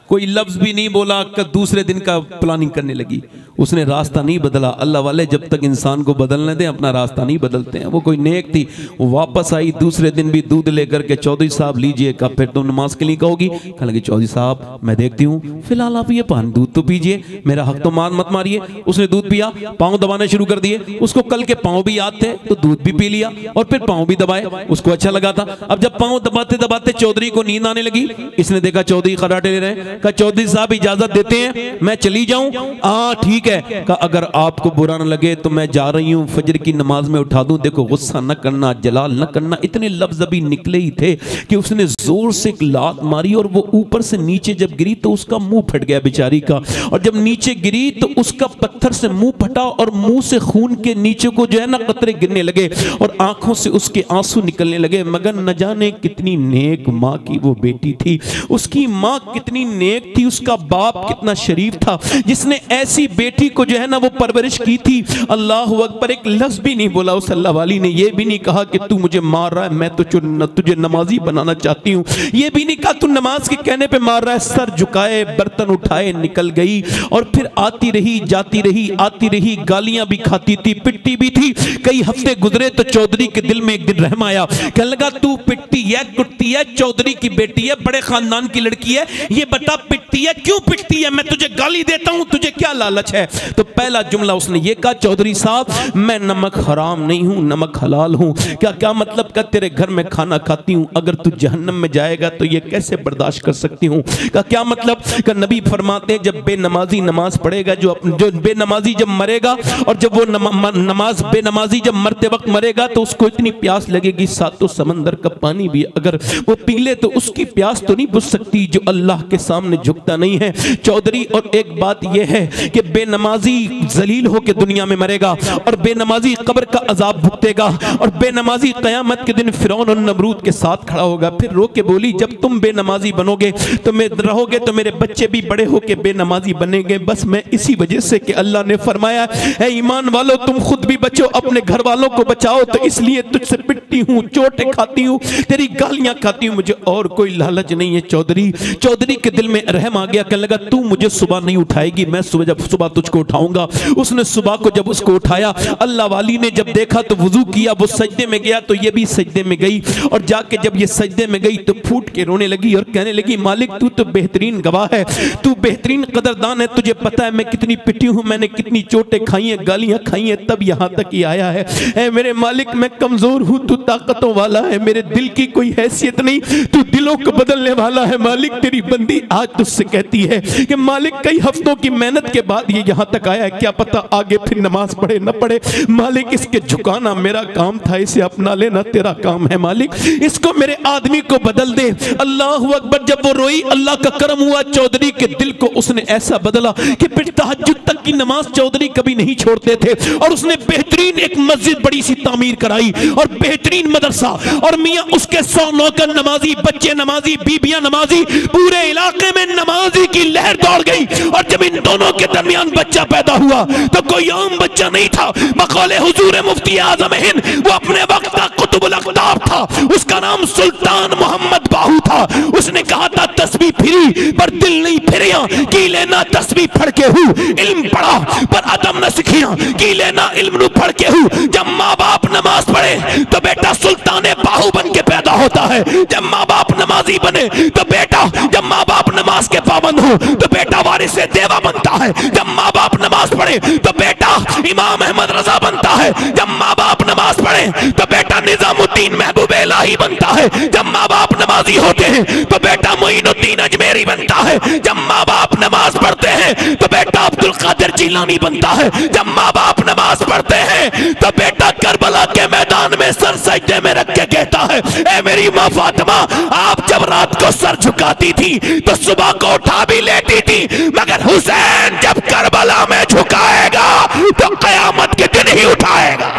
S1: कोई लफ्ज भी नहीं बोला, दूसरे दिन का प्लानिंग करने लगी। उसने रास्ता नहीं बदला। अल्लाह वाले जब तक इंसान को बदलने दें अपना रास्ता नहीं बदलते हैं। वो कोई नेक थी, वो वापस आई, दूसरे दिन भी दूध लेकर के चौधरी साहब लीजिए। कब फिर तुम नमाज के लिए कहोगी? कहने लगी चौधरी साहब मैं देखती हूँ, फिलहाल आप ये पान दूध तो पीजिए, मेरा हक तो मान मत मारिए। उसने दूध पिया, पाँव दबाने शुरू कर दिए। उसको कल के पाँव भी याद थे तो दूध भी पी लिया और फिर पाँव भी दबाए, उसको अच्छा लगा था। अब जब पाँव दबाते दबाते चौधरी को नींद आने लगी, इसने देखा चौधरी खर्राटे ले रहे हैं। कहा चौधरी साहब इजाजत देते हैं मैं चली जाऊं? हाँ ठीक है। कहा अगर आपको बुरा न लगे तो मैं जा रही हूं, फजर की नमाज में उठा दूं। देखो गुस्सा न करना, जलाल न करना, इतने लफ्ज अभी निकले ही थे कि उसने जोर से एक लात मारी और वो ऊपर से नीचे जब गिरी तो उसका मुंह फट गया बेचारी का। और जब नीचे गिरी तो उसका पत्थर से मुंह फटा और मुंह से खून के नीचे को जो है ना कतरे गिरने लगे और आंखों से उसके आंसू निकलने लगे। मगर न जाने कितनी नेक माँ की वो बेटी थी, उसकी माँ कितनी नेक थी, उसका बाप कितना शरीफ था जिसने ऐसी बेटी को जो है ना वो परवरिश की थी। अल्लाह अकबर, एक लफ्ज भी नहीं बोला उस अल्लाह वाली ने। ये भी नहीं कहा कि तू मुझे मार रहा है, मैं तो तुझे नमाजी बनाना चाहती हूँ। ये भी नहीं कहा तू नमाज के कहने पे मार रहा है। सर झुकाए, बर्तन उठाए, निकल गई और फिर आती रही, जाती रही, आती रही, गालियां भी खाती थी, पिटती भी थी। कई हफ्ते गुजरे तो चौधरी के दिल में एक दिन रहम आया। कहने लगा तू पिटती है, कुटती है, चौधरी की बेटी है, बड़े खानदान की लड़की है, ये बता पिटती है क्यों पिटती है? मैं तुझे गाली देता हूं, तुझे क्या लालच है? तो पहला जुमला उसने ये कहा चौधरी साहब मैं नमक हराम नहीं हूं, नमक हलाल हूं। क्या मतलब? का तेरे घर में खाना खाती हूं, अगर तू जहन्नम में जाएगा तो ये कैसे बर्दाश्त कर सकती हूं? क्या मतलब? का नबी फरमाते हैं जब बेनमाजी नमाज पढ़ेगा, जो बेनमाजी जब मरेगा और जब वो नमाज बेनमाजी जब मरते वक्त मरेगा तो उसको इतनी प्यास लगेगी सातों समंदर का पानी भी अगर वो पी ले तो उसकी प्यास तो नहीं बुझ सकती जो अल्लाह के सामने झुकता नहीं है। चौधरी, और एक बात यह है कि बेनमाजी जलील होकर दुनिया में मरेगा और बेनमाजी कब्र का अजाब भुगतेगा और बेनमाजी कयामत के दिन फिरौन और नमरूद के साथ खड़ा होगा। फिर रो के बोली जब तुम बेनमाजी बनोगे तो मैं रहोगे तो मेरे बच्चे भी बड़े होके बेनमाजी बनेंगे। बस मैं इसी वजह से कि अल्लाह ने फरमाया है ईमान वालों तुम खुद भी बचो, अपने घर वालों को बचाओ, तो इसलिए तुझसे पिटती हूँ, चोटें खाती हूँ, तेरी गालियां खाती हूँ, मुझे और कोई लालच नहीं है। चौधरी के दिल में रहम आ गया। कहने लगा तू मुझे सुबह नहीं उठाएगी, मैं सुबह तुझको उठाऊंगा। उसने सुबह को जब उसको उठाया, अल्लाह वाली ने जब देखा तो वुजू किया, वो सजदे में गया तो ये भी सजदे में गई और जाके जब ये सजदे में गई तो फूट के रोने लगी और कहने लगी मालिक तू तो बेहतरीन गवाह है, तू बेहतरीन कदरदान है, तुझे पता है मैं कितनी पिटी हूँ, मैंने कितनी चोटें खाई हैं, गालियां खाई हैं, तब यहाँ तक ही आया है। ऐ मेरे मालिक मैं कमजोर हूँ, तू ताकतों वाला है, मेरे दिल की कोई हैसियत नहीं, तू दिलों को बदलने वाला है। मालिक तेरी बंदी आज तुझसे कहती है कि मालिक कई हफ्तों की मेहनत के बाद ये यहाँ तक आया है, क्या पता आगे फिर नमाज पढ़े न पढ़े। मालिक इसके झुकाना मेरा काम था, इसे अपना लेना तेरा काम है। मालिक इसको मेरे आदमी को बदल दे। अल्लाह अकबर। जब वो रोई अल्लाह का करम हुआ, चौधरी के दिल को उसने ऐसा बदला कि फिर तहज्जुद तक की नमाज चौधरी कभी नहीं छोड़ते थे और उसने बेहतरीन एक मस्जिद बड़ी सी तामीर कराई और बेहतरीन मदरसा और मियां उसके 100 नौकर नमाजी, बच्चे नमाजी, बीबियां नमाजी, पूरे इलाके में नमाजी की लहर दौड़ गई। और जब इन दोनों के दरमियान बच्चा पैदा हुआ तो कोई आम बच्चा नहीं था, बकौले हुजूर मुफ्ती आजम हिंद वो अपने वक्त का कुतुबुल अक़ताब था, उसका नाम सुल्तान मोहम्मद बाहू था। उसने कहा था तस्बीह फिरी पर दिल नहीं फिरिया, की लेना तस्बीह पढ़ के हूँ, इल्म पढ़ा पर अदम न सिखिया, की लेना इल्म नु पढ़ के हूँ। जब माँ बाप नमाज पढ़े तो बेटा सुल्तान बाहू बन के पैदा होता है, जब माँ बाप नमाजी बने तो बेटा, जब माँ बाप नमाज के पाबंद हो तो बेटा वारिस देवा बनता है, जब माँ बाप नमाज पढ़े तो बेटा इमाम अहमद रजा बनता है, जब माँ बाप नमाज पढ़े तो बेटा निजामुद्दीन महबूब इलाही बनता है, जब माँ बाप नमाजी होते हैं तो बेटा मोइनुद्दीन अजमेरी बनता है, जब माँ बाप नमाज पढ़ते हैं तो बेटा अब्दुल कादिर जिलानी बनता है, जब माँ बाप नमाज पढ़ते हैं तो बेटा करबला के मैदान में सर सजदे में रख के कहता है ऐ मेरी माँ फातिमा आप जब रात को सर झुकाती थी तो सुबह को उठा भी लेती थी, मगर हुसैन जब करबला में झुकाएगा तो कयामत के दिन ही उठाएगा।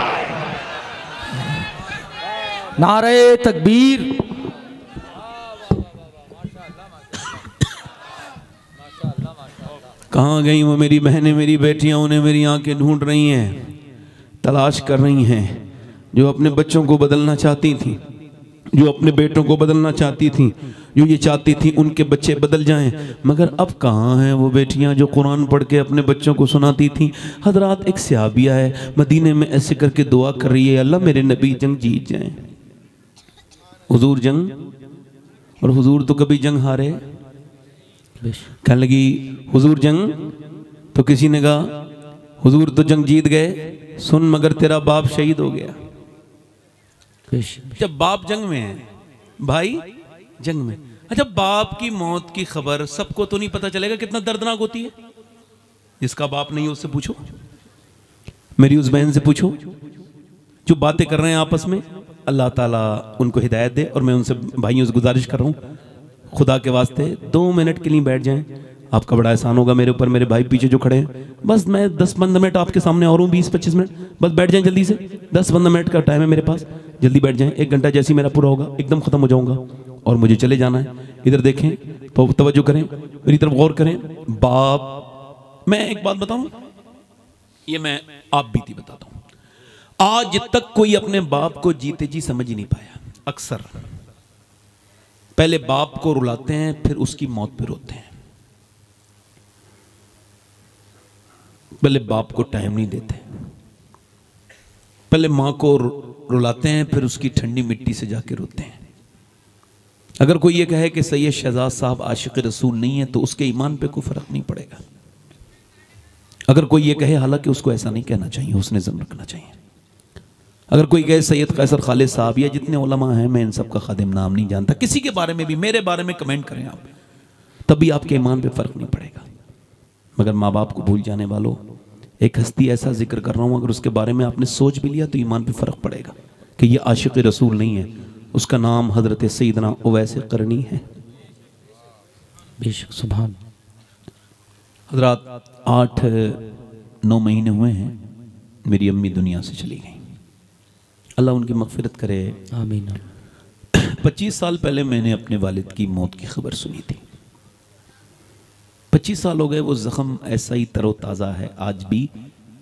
S2: नारे तकबीर।
S1: कहाँ गई वो मेरी बहनें, मेरी बेटियां, उन्हें मेरी आंखें ढूंढ रही हैं, तलाश कर रही हैं, जो अपने बच्चों को बदलना चाहती थी, जो अपने बेटों को बदलना चाहती थी, जो ये चाहती थी उनके बच्चे बदल जाएं, मगर अब कहाँ हैं वो बेटियां जो कुरान पढ़ के अपने बच्चों को सुनाती थी। हजरात, एक सहाबिया है मदीने में ऐसे करके दुआ कर रही है, अल्लाह मेरे नबी जंग जीत जाएं। हुजूर जंग, और हुजूर तो कभी जंग हारे। कहने लगी हुजूर जंग, तो किसी ने कहा हुजूर तो जंग जीत गए, सुन मगर तेरा बाप शहीद हो गया। जब बाप जंग में है, भाई जंग में, अच्छा बाप की मौत की खबर सबको तो नहीं पता चलेगा, कितना दर्दनाक होती है। जिसका बाप नहीं है उससे पूछो, मेरी उस बहन से पूछो जो बातें कर रहे हैं आपस में, अल्लाह ताला उनको हिदायत दे। और मैं उनसे भाइयों से गुजारिश कर रहा हूँ, खुदा के वास्ते 2 मिनट के लिए बैठ जाएं, आपका बड़ा एहसान होगा मेरे ऊपर। मेरे भाई पीछे जो खड़े हैं, बस मैं 10-15 मिनट आपके सामने और हूँ, 20-25 मिनट, बस बैठ जाएं जल्दी से। 10-15 मिनट का टाइम है मेरे पास, जल्दी बैठ जाएं। 1 घंटा जैसे ही मेरा पूरा होगा एकदम ख़त्म हो जाऊँगा और मुझे चले जाना है। इधर देखें, तो तवज्जो करें, मेरी तरफ गौर करें। बाप, मैं एक बात बताऊँ, ये मैं आप बीती बताता हूँ। आज तक कोई अपने बाप को जीते जी समझ ही नहीं पाया। अक्सर पहले बाप को रुलाते हैं, फिर उसकी मौत पे रोते हैं। पहले बाप को टाइम नहीं देते, पहले माँ को रुलाते हैं, फिर उसकी ठंडी मिट्टी से जाके रोते हैं। अगर कोई ये कहे कि सैयद शहजाद साहब आशिक रसूल नहीं है, तो उसके ईमान पे कोई फर्क नहीं पड़ेगा। अगर कोई ये कहे, हालांकि उसको ऐसा नहीं कहना चाहिए, उसने ज़िम्मा रखना चाहिए। अगर कोई कहे सैयद कैसर खालिद साहब, या जितने उलमा हैं, मैं इन सब का खादिम नाम नहीं जानता, किसी के बारे में भी, मेरे बारे में कमेंट करें आप, तभी आपके ईमान पे फ़र्क नहीं पड़ेगा। मगर माँ बाप को भूल जाने वालों, एक हस्ती ऐसा जिक्र कर रहा हूँ, अगर उसके बारे में आपने सोच भी लिया तो ईमान पे फ़र्क पड़ेगा कि ये आशिक रसूल नहीं है। उसका नाम हज़रत सैयदना उवैस करनी है।
S2: बेशक सुभान।
S1: हज़रात, 8-9 महीने हुए हैं मेरी अम्मी दुनिया से चली गई, अल्लाह उनकी मग़फ़िरत करे,
S2: आमीन।
S1: 25 साल पहले मैंने अपने वालिद की मौत की खबर सुनी थी। 25 साल हो गए, वो ज़ख्म ऐसा ही तरोताज़ा है आज भी।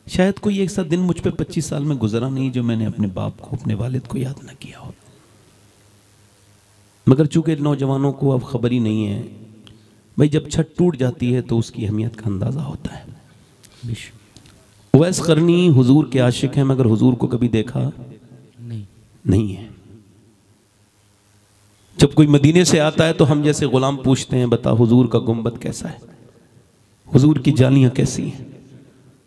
S1: शायद कोई ऐसा दिन मुझ पे 25 साल में गुजरा नहीं जो मैंने अपने बाप को, अपने वालिद को याद न किया हो। मगर चूंकि नौजवानों को अब खबर ही नहीं है, भाई जब छत टूट जाती है तो उसकी अहमियत का अंदाज़ा होता है। उवैस करनी हुजूर के आशिक हैं, मगर हुजूर को कभी देखा नहीं है। जब कोई मदीने से आता है तो हम जैसे गुलाम पूछते हैं, बता हुजूर का गुंबद कैसा है, हुजूर की जालियां कैसी हैं,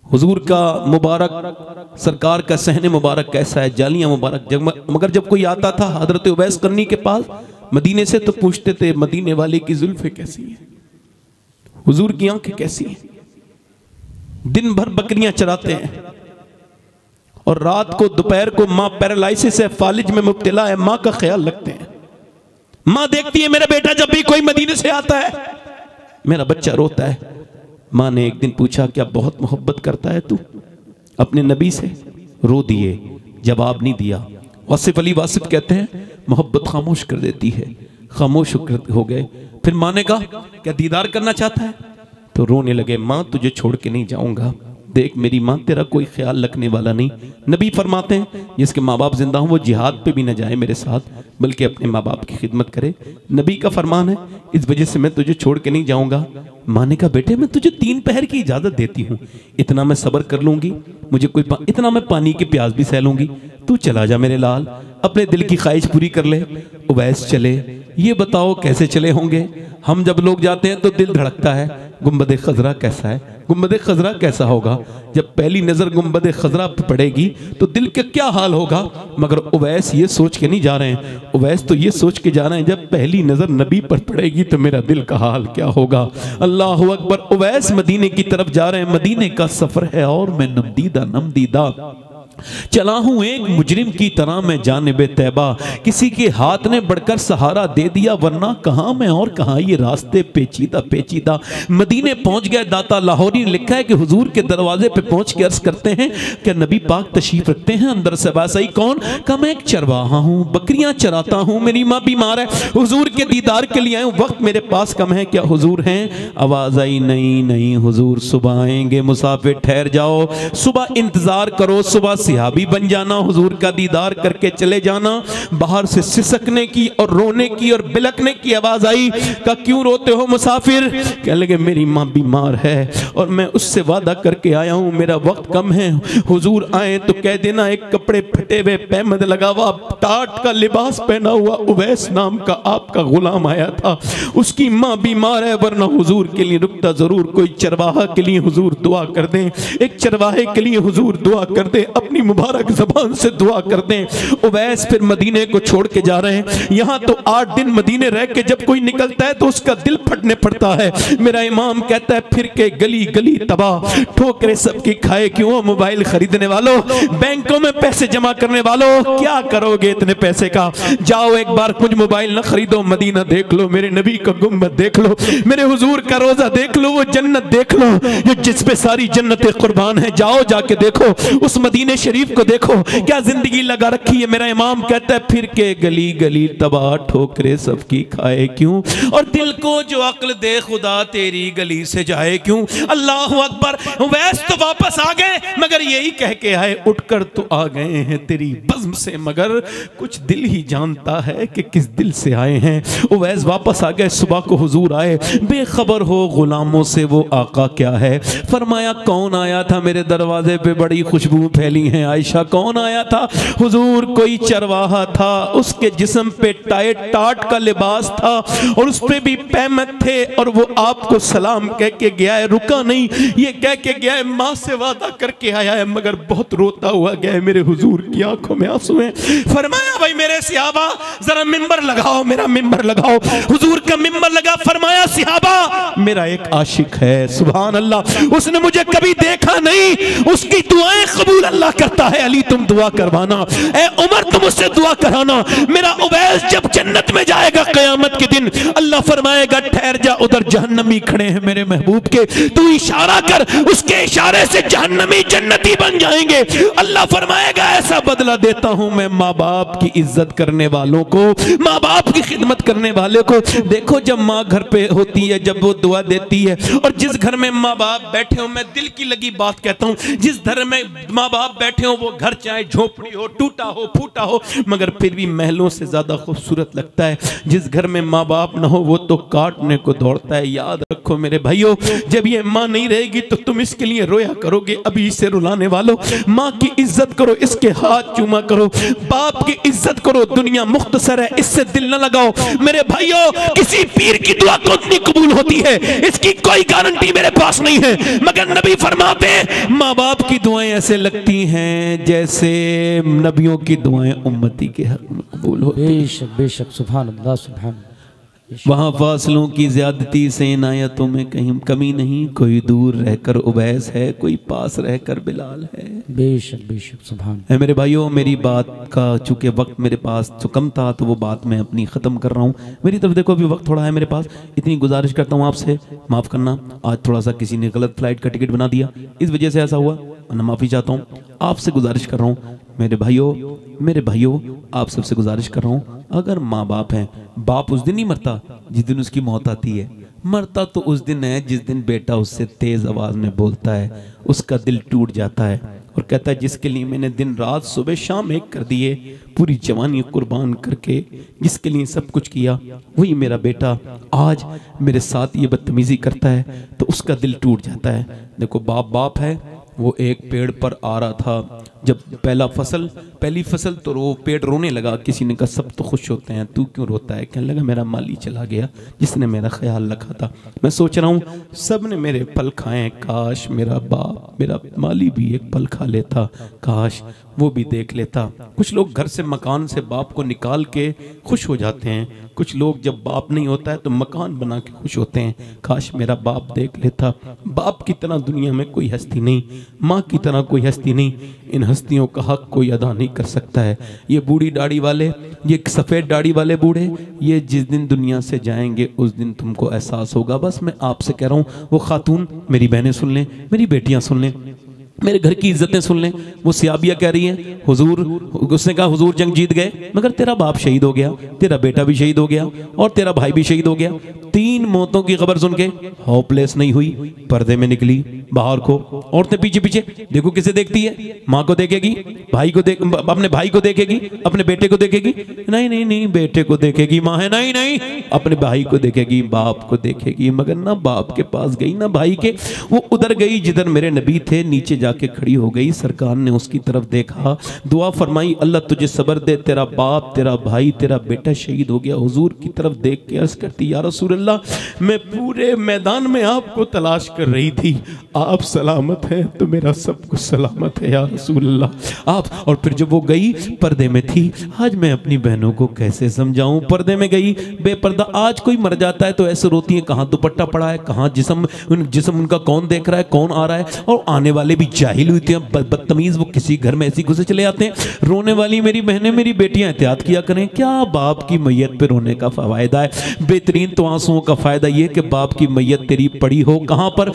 S1: हुजूर का मुबारक सरकार का सहने मुबारक कैसा है, जालियां मुबारक। मगर जब कोई आता था हजरत उवैस करनी के पास मदीने से, तो पूछते थे मदीने वाले की जुल्फे कैसी हैं, हुजूर की आंखें कैसी हैं। दिन भर बकरियां चराते हैं और रात को, दोपहर को माँ पैरालाइसिस है, फालिज में मुब्तला है, माँ का ख्याल रखते हैं। माँ देखती है मेरा बेटा जब भी कोई मदीने से आता है मेरा बच्चा रोता है। माँ ने एक दिन पूछा, क्या बहुत मोहब्बत करता है तू अपने नबी से? रो दिए, जवाब नहीं दिया। वासिफ अली वासिफ कहते हैं मोहब्बत खामोश कर देती है। खामोश हो गए। फिर माँ ने कहा, क्या दीदार करना चाहता है? तो रोने लगे। माँ तुझे छोड़ के नहीं जाऊंगा, देख मेरी माँ तेरा कोई ख्याल रखने वाला नहीं। नबी फरमाते हैं जिसके माँ बाप जिंदा हों वो जिहाद पे भी न जाए मेरे साथ, बल्कि अपने माँ बाप की खिदमत करे। नबी का फरमान है, इस वजह से मैं तुझे छोड़ के नहीं जाऊंगा। माँ ने कहा, बेटे मैं तुझे 3 पहर की इजाजत देती हूँ, इतना मैं सब्र कर लूंगी, मुझे कोई इतना मैं पानी की प्यास भी सह लूंगी। तू चला जा मेरे लाल, अपने दिल की ख्वाहिश पूरी कर ले। उवैस चले। ये बताओ कैसे चले होंगे? हम जब लोग जाते हैं तो दिल धड़कता है, गुंबद खजरा कैसा है, गुंबद खजरा कैसा होगा। जब पहली नजर गुंबद खजरा पर पड़ेगी तो दिल का क्या हाल होगा। मगर उवैस ये सोच के नहीं जा रहे हैं, उवैस तो ये सोच के जा रहे हैं जब पहली नजर नबी पर पड़ेगी तो मेरा दिल का हाल क्या होगा। अल्लाह अकबर। उवैस मदीने की तरफ जा रहे हैं, मदीने का सफर है और मैं नमदीदा चला हूं एक मुजरिम की तरह मैं जानिबे तैबा, किसी के हाथ ने बढ़कर सहारा दे दिया, वरना कहां मैं और कहां ये रास्ते पेचीदा पेचीदा। मदीने पहुंच गए। दाता लाहौरी ने लिखा है कि हुजूर के दरवाजे पे पहुंच के अर्ज करते हैं कि नबी पाक तशरीफ रखते हैं। अंदर से सही कौन? का मैं एक चरवाहा हूं, बकरियां चराता हूं, मेरी माँ बीमार है, हुजूर के दीदार के लिए आए हूं, वक्त मेरे पास कम है, क्या हुजूर हैं? आवाज आई, नहीं नहीं हुजूर, सुबह आएंगे, मुसाफिर ठहर जाओ, सुबह इंतजार करो, सुबह सिहाबी बन जाना, हुजूर का दीदार करके चले जाना। बाहर से सिसकने की और रोने की और बिलकने की आवाज आई। कहा क्यों रोते हो मुसाफिर? कहने लगे मेरी माँ बीमार है और मैं उससे वादा करके आया हूँ, मेरा वक्त कम है। हुजूर आए तो कह देना एक कपड़े फटे हुए, पैमद लगा हुआ, टाट का लिबास पहना हुआ उवैस नाम का आपका गुलाम आया था, उसकी माँ बीमार है, वरना हुजूर के लिए रुकता जरूर। कोई चरवाहा के लिए हुजूर दुआ कर दें, एक चरवाहे के लिए हुजूर दुआ कर दें, अपनी मुबारक ज़बान से दुआ कर दें। उवैस फिर मदीने को छोड़ के जा रहे हैं। यहाँ तो 8 दिन मदीने रह के जब कोई निकलता है तो उसका दिल फटने पड़ता है। मेरा इमाम कहता है फिर के गली गली तबाह, ठोकरे सबकी खाए क्यों? मोबाइल खरीदने वालों, बैंकों में पैसे जमा करने वालों, क्या करोगे इतने पैसे का? जाओ एक बार कुछ मोबाइल ना खरीदो, मदीना देख लो, मेरे नबी का गुम्बद देख लो, मेरे हुजूर का रोजा देख लो, वो जन्नत देख लो जो जिस पे सारी जन्नतें कुर्बान है। जाओ जाके देखो, उस मदीने शरीफ को देखो, क्या जिंदगी लगा रखी है। मेरा इमाम कहता है फिर के गली गली तबाह, ठोकरे सबकी खाए क्यों? और दिल को जो अक्ल दे खुदा तेरी गली से जाए क्यों? अल्लाह अकबर। वैस तो वापस आ गए मगर यही कह के आए, उठकर तो आ गए हैं तेरी बज़्म से, मगर कुछ दिल ही जानता है कि किस दिल से आए हैं। उवैस वापस आ गए। सुबह को हुजूर आए, बेखबर हो गुलामों से वो आका क्या है। फरमाया कौन आया था मेरे दरवाजे पे, बड़ी खुशबू फैली है आयशा। कौन आया था? हुजूर कोई चरवाहा था, उसके जिस्म पे टाट का लिबास था और उस पे भी पैमत थे, और वो आपको सलाम कह के गया है, रुका नहीं, ये कह के गया है माँ से वादा करके आया है, मगर बहुत रोता हुआ गया है। मेरे हुजूर की आंखों में आंसू हैं। फरमाया भाई मेरे सिहाबा जरा मिंबर लगाओ, मेरा मिंबर लगाओ। हुजूर का मिंबर लगा। फरमाया सिहाबा मेरा एक आशिक है, सुभान अल्लाह, उसने मुझे कभी देखा नहीं, उसकी दुआएं कबूल अल्लाह करता है। अली तुम दुआ करवाना, ए उमर तुम उससे दुआ कराना। मेरा उवैस जब जन्नत में जाएगा क़यामत के दिन, अल्लाह फरमाएगा ठहर जा, उधर जहन्नमी खड़े हैं मेरे महबूब के, तू इशारा कर, उसके इशारे से जहन्नमी जन्नती बन जाएंगे। अल्लाह फरमाएगा ऐसा बदला देता हूं मैं माँ बाप की इज्जत करने वालों को, माँ बाप की खिदमत करने वाले को। देखो जब माँ घर पे होती है, जब वो दुआ देती है, और जिस घर में माँ बाप बैठे हो, मैं दिल की लगी बात कहता हूँ, जिस घर में माँ बाप बैठे हो वो घर चाहे झोपड़ी हो, टूटा हो, फूटा हो, मगर फिर भी महलों से ज्यादा खूबसूरत लगता है। जिस घर में माँ बाप न हो वो तो काटने को दौड़ता है। याद रखो मेरे भाइयों, जब ये माँ नहीं रहेगी तो तुम इसके लिए रोया करोगे। अभी इसे रुलाने वालों, माँ की इज्जत करो, इसके हाथ चूमा करो, बाप की इज्जत करो। दुनिया मुख्तसर है, इससे दिल न लगाओ मेरे भाइयों। किसी पीर की दुआ कितनी कबूल होती है इसकी कोई गारंटी मेरे पास नहीं है, मगर नबी फरमाते हैं माँ बाप की दुआएं ऐसे लगती हैं जैसे नबियों की दुआएं उम्मती के हक में कबूल होती हैं।
S2: बेशक बेशक, सुभान अल्लाह, सुभान।
S1: वहाँ फासलों की ज्यादती से इनायतों में कहीं कमी नहीं, कोई दूर रहकर उवैस है, कोई पास रहकर बिलाल है।
S2: बेशक बेशक, सुभान।
S1: है मेरे भाइयों, मेरी बात का चूंकि वक्त मेरे पास तो कम था तो वो बात मैं अपनी ख़त्म कर रहा हूँ। मेरी तरफ देखो अभी वक्त थोड़ा है मेरे पास, इतनी गुजारिश करता हूँ आपसे, माफ़ करना आज थोड़ा सा किसी ने गलत फ्लाइट का टिकट बना दिया, इस वजह से ऐसा हुआ, मैं माफ़ी चाहता हूँ। आपसे गुजारिश कर रहा हूँ मेरे भाइयों, आप सबसे गुजारिश कर रहा हूँ, अगर माँ बाप हैं, बाप उस दिन नहीं मरता जिस दिन उसकी मौत आती है, मरता तो उस दिन है जिस दिन बेटा उससे तेज आवाज में बोलता है, उसका दिल टूट जाता है और कहता है जिसके लिए मैंने दिन रात सुबह शाम एक कर दिए, पूरी जवानी कुर्बान करके जिसके लिए सब कुछ किया, वही मेरा बेटा आज मेरे साथ ये बदतमीजी करता है, तो उसका दिल टूट जाता है। देखो बाप है, वो एक पेड़ पर आ रहा था, जब पहली फसल तो वो पेड़ रोने लगा। किसी ने कहा सब तो खुश होते हैं, तू क्यों रोता है? कहने लगा मेरा माली चला गया जिसने मेरा ख्याल रखा था। मैं सोच रहा हूँ सब ने मेरे पल खाए, काश मेरा बाप, मेरा माली भी एक पल खा लेता, काश वो भी देख लेता। कुछ लोग घर से मकान से बाप को निकाल के खुश हो जाते हैं, कुछ लोग जब बाप नहीं होता है तो मकान बना के खुश होते हैं, काश मेरा बाप देख लेता। बाप की तरह दुनिया में कोई हस्ती नहीं, माँ की तरह कोई हस्ती नहीं, इन हस्तियों का हक कोई अदा नहीं कर सकता है। ये बूढ़ी दाढ़ी वाले, ये सफ़ेद दाढ़ी वाले बूढ़े, ये जिस दिन दुनिया से जाएंगे उस दिन तुमको एहसास होगा। बस मैं आपसे कह रहा हूँ, वो खातून मेरी बहनें सुन लें, मेरी बेटियाँ सुन लें, मेरे घर की इज्जतें सुन लें। वो सियाबिया कह रही है हुजूर, उसने कहा हुजूर जंग जीत गए मगर तेरा बाप शहीद हो गया, तेरा बेटा भी शहीद हो गया और तेरा भाई भी शहीद हो गया। 3 मौतों की खबर सुन के होपलेस नहीं हुई, पर्दे में निकली बाहर को। औरतें पीछे पीछे देखो किसे देखती है, माँ को देखेगी, भाई को देख, अपने भाई को देखेगी, अपने बेटे को देखेगी, नहीं नहीं नहीं बेटे को देखेगी, माँ है नहीं नहीं अपने भाई को देखेगी, बाप को देखेगी, मगर ना बाप के पास गई ना भाई के। वो उधर गई जिधर मेरे नबी थे, नीचे जाके खड़ी हो गई। सरकार ने उसकी तरफ देखा, दुआ फरमाई अल्लाह तुझे सब्र दे, तेरा बाप तेरा भाई तेरा बेटा शहीद हो गया। हुजूर की तरफ देख के अर्ज करती या रसूल अल्लाह मैं पूरे मैदान में आपको तलाश कर रही थी, आप सलामत हैं तो मेरा सब कुछ सलामत है या रसूल अल्लाह आप। और फिर जब वो गई पर्दे में थी। आज मैं अपनी बहनों को कैसे समझाऊं, पर्दे में गई बेपर्दा। आज कोई मर जाता है तो ऐसे रोती है, कहाँ दुपट्टा पड़ा है, कहाँ जिस्म उनका कौन देख रहा है, कौन आ रहा है। और आने वाले भी जाहिल हुई थी, बदतमीज, वो किसी घर में ऐसी घुसे चले आते हैं। रोने वाली मेरी बहनें मेरी बेटियां एहतियात किया करें, क्या बाप की मैयत पे रोने का फायदा है? बेहतरीन तो आंसुओं का फायदा ये कि बाप की मैयत तेरी पड़ी हो, कहां पर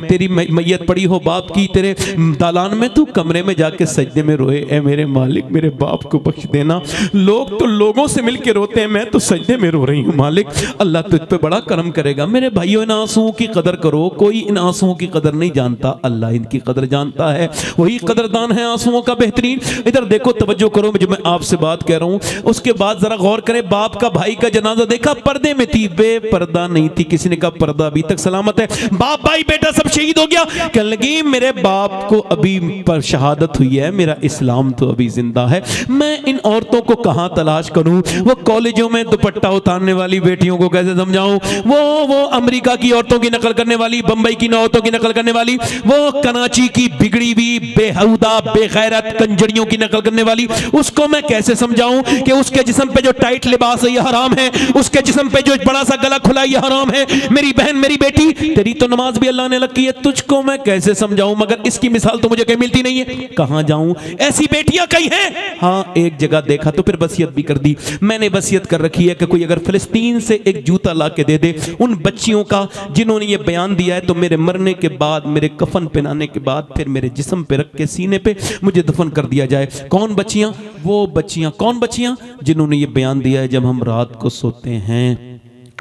S1: तेरी मैयत पड़ी हो बाप की, तेरे दालान में, तू कमरे में जाके सजदे में रोए, ए मेरे मालिक मेरे बाप को बख्श देना। लोग तो लोगों से मिलके रोते हैं, मैं तो सजदे में रो रही हूँ मालिक, अल्लाह तुझ पे बड़ा करम करेगा। मेरे भाइयों इन आंसुओं की कदर करो, कोई इन आंसुओं की कदर नहीं जानता, अल्लाह इनकी कदर जानता है, वही कदरदान है आंसुओं का बेहतरीन। इधर देखो, तवज्जो करो जो मैं आपसे बात कह रहा हूं। उसके बाद जरा गौर करें, बाप का भाई का जनाजा देखा, पर्दे में थी, बेपर्दा नहीं थी। किसी ने कहा पर्दा अभी तक सलामत है, बाप भाई बेटा सब शहीद हो गया। कहने लगी मेरे बाप को अभी पर शहादत हुई है, मेरा इस्लाम तो अभी जिंदा है, मैं इन औरतों को कहां तलाश करूं? वो कॉलेजों में दुपट्टा उतारने वाली बेटियों को कैसे समझाऊं? वो अमेरिका की औरतों की नकल करने वाली, बंबई की औरतों की नकल करने वाली, वो कराची की बिगड़ी हुई बेहुदा बेगैरत कंजरियों की नकल करने वाली, उसको मैं कैसे समझाऊं कि उसके जिस्म पे जो टाइट लिबास है ये हराम है, उसके जिस्म पे जो बड़ा सा गला खुला ये हराम है। मेरी बहन मेरी बेटी, तेरी तो नमाज भी अल्लाह ने लगी है, तुझको मैं कैसे समझाऊं? मगर इसकी मिसाल तो मुझे कहीं मिलती नहीं है, कहां जाऊं? ऐसी बेटियां कहीं हैं? हाँ एक जगह देखा तो फिर वसीयत भी कर दी। मैंने वसीयत कर रखी है कि कोई अगर फिलिस्तीन से एक जूता ला के दे दे उन बच्चियों का जिन्होंने ये बयान दिया है, तो मेरे मरने के बाद, मेरे कफन पहनाने के बाद फिर मेरे जिस्म पे रख के सीने पे मुझे दफन कर दिया जाए। कौन बच्चियां? वो बच्चियां, कौन बच्चियां? जिन्होंने ये बयान दिया है जब हम रात को सोते हैं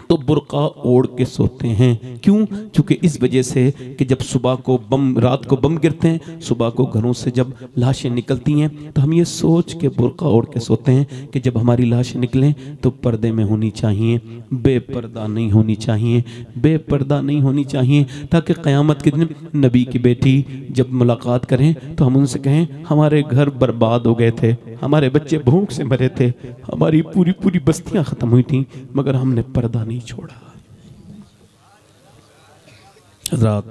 S1: तो बुर्का ओढ़ के सोते हैं। क्यों? क्योंकि इस वजह से कि जब सुबह को रात को बम गिरते हैं, सुबह को घरों से जब लाशें निकलती हैं, तो हम ये सोच के बुर्का ओढ़ के सोते हैं कि जब हमारी लाशें निकलें तो पर्दे में होनी चाहिए, बेपर्दा नहीं होनी चाहिए, बेपर्दा नहीं होनी चाहिए, ताकि क़यामत के दिन नबी की बेटी जब मुलाकात करें तो हम उनसे कहें हमारे घर बर्बाद हो गए थे, हमारे बच्चे भूख से मरे थे, हमारी पूरी पूरी बस्तियां ख़त्म हुई थी, मगर हमने पर्दा नहीं छोड़ा। हज़रात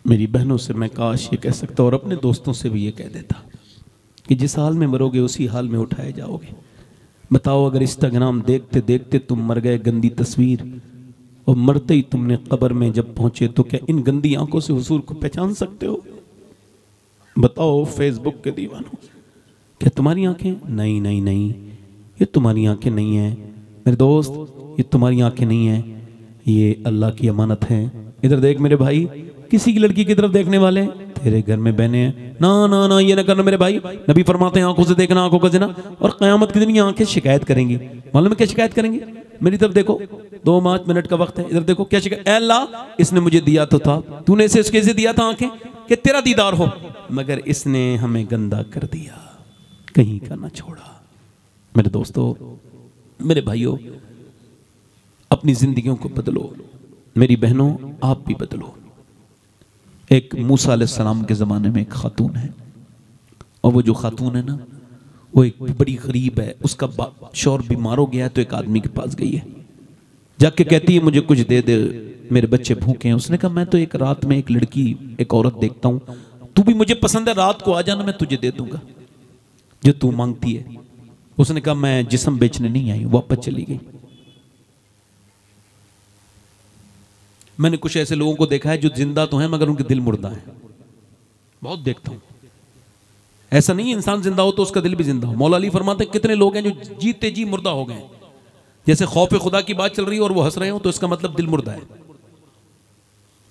S1: मेरी बहनों से मैं काश ये कह सकता और अपने दोस्तों से भी ये कह देता कि जिस हाल में मरोगे उसी हाल में उठाए जाओगे। बताओ अगर इंस्टाग्राम देखते देखते तुम मर गए, गंदी तस्वीर, और मरते ही तुमने कब्र में जब पहुंचे तो क्या इन गंदी आंखों से हुजूर को पहचान सकते हो? बताओ फेसबुक के दीवानों, क्या तुम्हारी आंखें? नहीं नहीं नहीं, ये तुम्हारी आंखें नहीं है मेरे दोस्त, ये तुम्हारी आंखें नहीं है, ये अल्लाह की अमानत है। इधर देख मेरे भाई, किसी की लड़की की तरफ देखने वाले तेरे घर में बहने हैं, ना ना ना ये ना करना मेरे भाई। नबी फरमाते हैं आंखों से देखना आंखों का ज़िना, और क़यामत के दिन ये आंखें शिकायत करेंगी। मालूम है क्या शिकायत करेंगी? मेरी तरफ देखो, 2 मिनट का वक्त है, इधर देखो क्या शिकायत? अल्लाह इसने मुझे दिया तो था, तूने इसे कैसे दिया था आंखें कि तेरा दीदार हो, मगर इसने हमें गंदा कर दिया, कहीं का ना छोड़ा। मेरे दोस्तों मेरे भाइयों, अपनी जिंदगियों को बदलो। मेरी बहनों आप भी बदलो। एक मूसा अलैहिस्सलाम के ज़माने में एक खातून है, और वो जो खातून है ना वो एक बड़ी गरीब है, उसका शौहर बीमार हो गया है, तो एक आदमी के पास गई है, जाके कहती है मुझे कुछ दे दे, मेरे बच्चे भूखे हैं। उसने कहा मैं तो एक रात में एक लड़की एक औरत देखता हूँ, तू भी मुझे पसंद है, रात को आ जाना, मैं तुझे दे दूंगा जो तू मांगती है। उसने कहा मैं जिस्म बेचने नहीं आई, वापस चली गई। मैंने कुछ ऐसे लोगों को देखा है जो जिंदा तो हैं मगर उनके दिल मुर्दा है, बहुत देखता हूं। ऐसा नहीं इंसान जिंदा हो तो उसका दिल भी जिंदा हो। मौला अली फरमाते हैं कितने लोग हैं जो जीते जी मुर्दा हो गए, जैसे खौफ खुदा की बात चल रही है और वो हंस रहे हो तो इसका मतलब दिल मुर्दा है।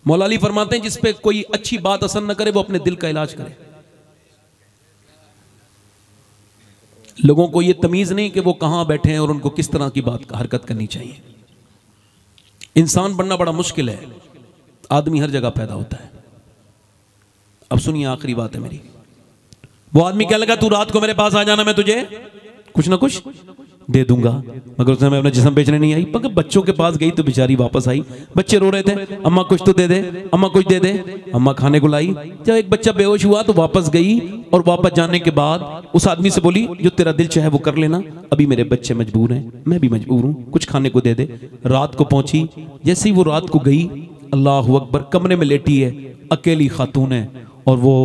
S1: मौला अली फरमाते हैं जिस पे कोई अच्छी बात असर न करे वो अपने दिल का इलाज करे। लोगों को ये तमीज नहीं कि वो कहां बैठे हैं और उनको किस तरह की बात का हरकत करनी चाहिए। इंसान बनना बड़ा मुश्किल है, आदमी हर जगह पैदा होता है। अब सुनिए आखिरी बात है मेरी। वो आदमी क्या लगा, तू रात को मेरे पास आ जाना, मैं तुझे कुछ ना कुछ दे दूंगा, मगर उसने मैं अपना जिस्म बेचने नहीं आई। मगर बच्चों के पास गई तो बेचारी वापस आई, बच्चे रो रहे थे, अम्मा कुछ तो दे दे, अम्मा कुछ दे दे। अम्मा खाने को लाई। जब एक बच्चा बेहोश हुआ तो वापस गई, और वापस जाने के बाद उस आदमी से बोली जो तेरा दिल चाहे वो कर लेना, अभी मेरे बच्चे मजबूर हैं, मैं भी मजबूर हूँ, कुछ खाने को दे दे। रात को पहुंची, जैसे ही वो रात को गई, अल्लाह अकबर, कमरे में लेटी है, अकेली खातून है, और वो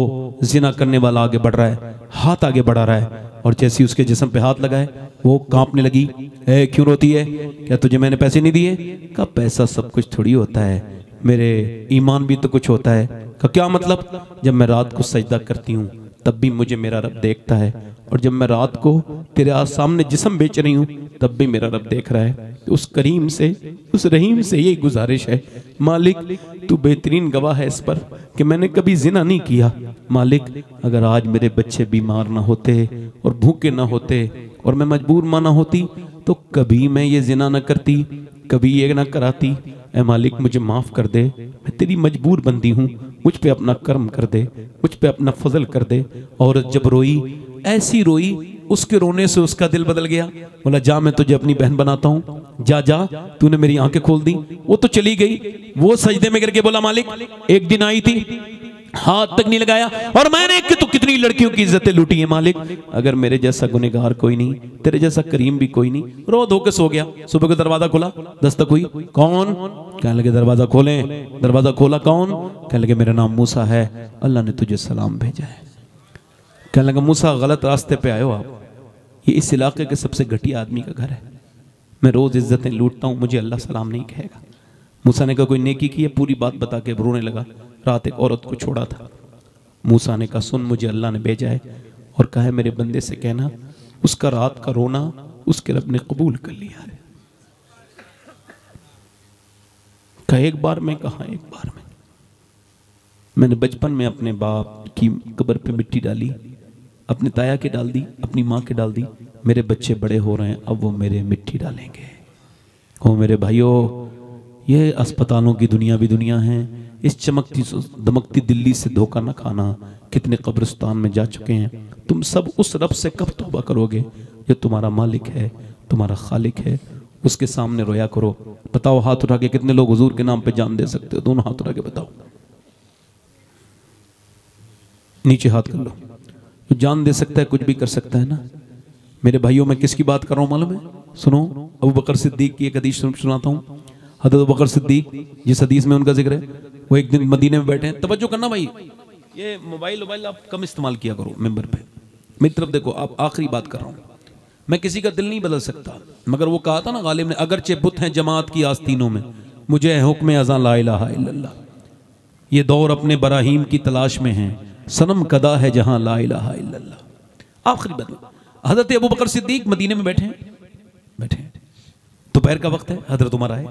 S1: जिना करने वाला आगे बढ़ रहा है, हाथ आगे बढ़ा रहा है, और जैसे ही उसके जिस्म पे हाथ लगाए वो कांपने लगी। ए क्यों रोती है? क्या तुझे मैंने पैसे नहीं दिए? कहा पैसा सब कुछ थोड़ी होता है, मेरे ईमान भी तो कुछ होता है। कहा क्या मतलब? जब मैं रात को सजदा करती हूँ तब भी मुझे मेरा रब देखता है, और जब मैं रात को तेरे सामने जिस्म बेच रही हूँ तब भी मेरा रब देख रहा है। तो उस करीम से, उस रहीम से यही गुजारिश है, मालिक तू बेहतरीन गवाह है इस पर कि मैंने कभी जिना नहीं किया। मालिक अगर आज मेरे बच्चे बीमार ना होते और भूखे ना होते और मैं मजबूर माना होती तो कभी मैं ये जिना ना करती, कभी ये ना कराती। ऐ मालिक मुझे माफ़ कर दे, मैं तेरी मजबूर बंदी हूँ, मुझ पे अपना कर्म कर दे, मुझ पे अपना फजल कर दे। और जब रोई, ऐसी रोई, उसके रोने से उसका दिल बदल गया। बोला जा मैं तुझे अपनी बहन बनाता हूँ, जा जा, तूने मेरी आंखें खोल दी। वो तो चली गई। वो सजदे में करके बोला मालिक एक दिन आई थी, हाथ तक नहीं लगाया, और मैंने तो कितनी लड़कियों की इज्जतें लूटी है मालिक, अगर मेरे जैसा गुनहगार कोई नहीं, तेरे जैसा करीम भी कोई नहीं। रो धो के सो गया। सुबह को दरवाजा खुला, दस्तक हुई, कौन? कहने लगे दरवाजा खोलें। दरवाजा खोला, कौन? कहने लगे मेरा नाम मूसा है, अल्लाह ने तुझे सलाम भेजा है। कहने लगा मूसा गलत रास्ते पे आए हो आप, ये इस इलाके के सबसे घटिया आदमी का घर है, मैं रोज इज्जतें लूटता हूँ, मुझे अल्लाह सलाम नहीं कहेगा। मूसा ने कहा कोई नेकी की है? पूरी बात बता के रोने लगा। रात एक औरत को छोड़ा था। मूसा ने कहा सुन, मुझे अल्लाह ने भेजा है और कहा है मेरे बंदे से कहना उसका रात का रोना उसके रब ने कबूल कर लिया है। कहा एक बार में? कहा एक बार में। मैंने बचपन में अपने बाप की कब्र पे मिट्टी डाली, अपने ताया के डाल दी, अपनी माँ के डाल दी, मेरे बच्चे बड़े हो रहे हैं, अब वो मेरे मिट्टी डालेंगे। ओ मेरे भाइयों, ये अस्पतालों की दुनिया भी दुनिया है, इस चमकती दमकती दिल्ली से धोखा न खाना। कितने कब्रिस्तान में जा चुके हैं। तुम सब उस रब से कब तौबा करोगे जो तुम्हारा मालिक है, तुम्हारा खालिक है, उसके सामने रोया करो। बताओ हाथ उठा के कितने लोग हुजूर के नाम पे जान दे सकते हो? दोनों हाथ उठा के बताओ, नीचे हाथ कर लो। तो जान दे सकता है, कुछ भी कर सकता है ना। मेरे भाइयों मैं किसकी बात कर रहा हूँ मालूम है? सुनो, अबू बकर सिद्दीक की एक हदीस सुनाता हूँ। हज़रत अबू बकर सिद्दीक, जिस हदीस में उनका जिक्र है, वो एक दिन मदीने में बैठे हैं। तवज्जो करना भाई, ये मोबाइल आप कम इस्तेमाल किया करो मेंबर पे। मेरी तरफ देखो, आप आखिरी बात कर रहा हूँ। मैं किसी का दिल नहीं बदल सकता, मगर वो कहा था ना गालिब ने, अगरचे बुत हैं जमात की आस्तीनों में, मुझे हुक्म अज़ां ला इलाहा इल्लल्लाह। ये दौर अपने बराहीम की तलाश में है, सनम कदा है जहां ला इलाहा इल्लल्लाह। आखिरी बात, हजरत अबू बकर सिद्दीक मदीने में बैठे हैं, दोपहर का वक्त है, हजरत उमर आए,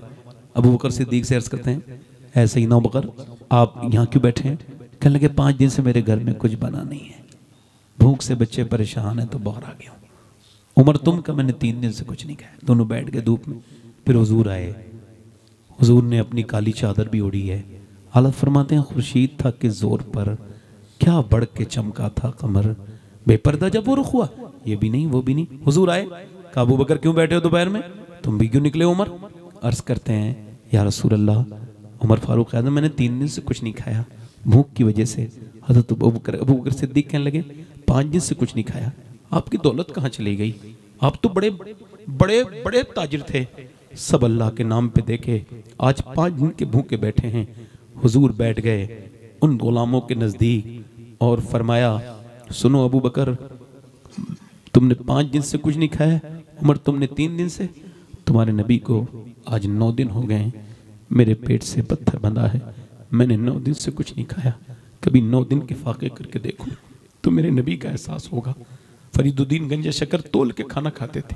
S1: अबू बकर सिद्दीक से अर्ज करते हैं ऐसे ही ना बकर आप यहाँ क्यों बैठे हैं? कहने लगे 5 दिन से मेरे घर में कुछ बना नहीं है, भूख से बच्चे परेशान हैं तो बाहर आ गया हूँ। उमर तुम का? मैंने 3 दिन से कुछ नहीं खाया। दोनों बैठ गए धूप में। फिर हुजूर आए, हुजूर ने अपनी काली चादर भी ओढ़ी है। हालत फरमाते हैं खुर्शीद था कि जोर पर क्या बढ़ के चमका था कमर, बेपर्दा जब वो रुख हुआ, ये भी नहीं वो भी नहीं। हुजूर आए, कहा अबू बकर क्यों बैठे हो दोपहर में? तुम भी क्यों निकले उमर? अर्ज करते हैं या रसूल अल्लाह, उमर फारूक आज़म मैंने 3 दिन से कुछ नहीं खाया भूख की वजह से। हज़रत अबू बकर सिद्दीक कहने लगे 5 दिन से कुछ नहीं खाया, आपकी दौलत कहाँ चली गई? आप तो बड़े बड़े बड़े ताजिर थे, सब अल्लाह के नाम पे देखे, आज 5 दिन के भूखे बैठे हैं। हुजूर बैठ गए उन गुलामों के नज़दीक और फरमाया सुनो अबू बकर, तुमने 5 दिन से कुछ नहीं खाया, उमर तुमने 3 दिन से, तुम्हारे नबी को आज 9 दिन हो गए, मेरे पेट से पत्थर बंधा है, मैंने 9 दिन से कुछ नहीं खाया। कभी 9 दिन के फाके करके देखो तो मेरे नबी का एहसास होगा। फरीदुद्दीन गंज शक्कर तोल के खाना खाते थे।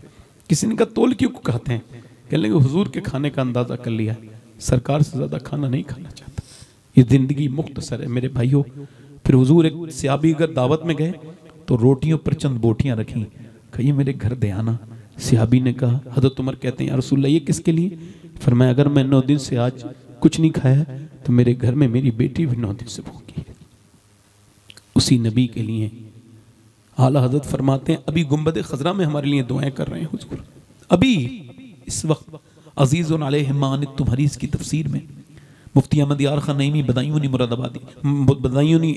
S1: किसी ने कहा तोल क्यों खाते हैं? कहने लगे हुजूर के खाने का अंदाजा कर लिया, सरकार से ज्यादा खाना नहीं खाना चाहता। ये ज़िंदगी मुख्तसर है मेरे भाइयों। फिर हुजूर एक सियाबी अगर दावत में गए तो रोटियों पर चंद बोटियां रखी, कहिए मेरे घर दे आना। सियाबी ने कहा, हज़रत उमर कहते हैं या रसूल अल्लाह ये किसके लिए? फरमाया अगर मैं 9 दिन से आज कुछ नहीं खाया तो मेरे घर में मेरी बेटी भी 9 दिन से भूखी है, उसी नबी के लिए। आला हज़रत फरमाते हैं अभी गुंबद खजरा में हमारे लिए दुआएं कर रहे हैं हुजूर, अभी इस वक्त अजीज़ुन अलैहि मा अनित्तुम हदीस की तफसीर में मुफ्ती अहमद यार खान नईमी बदायूनी मुरादाबादी बदायूनी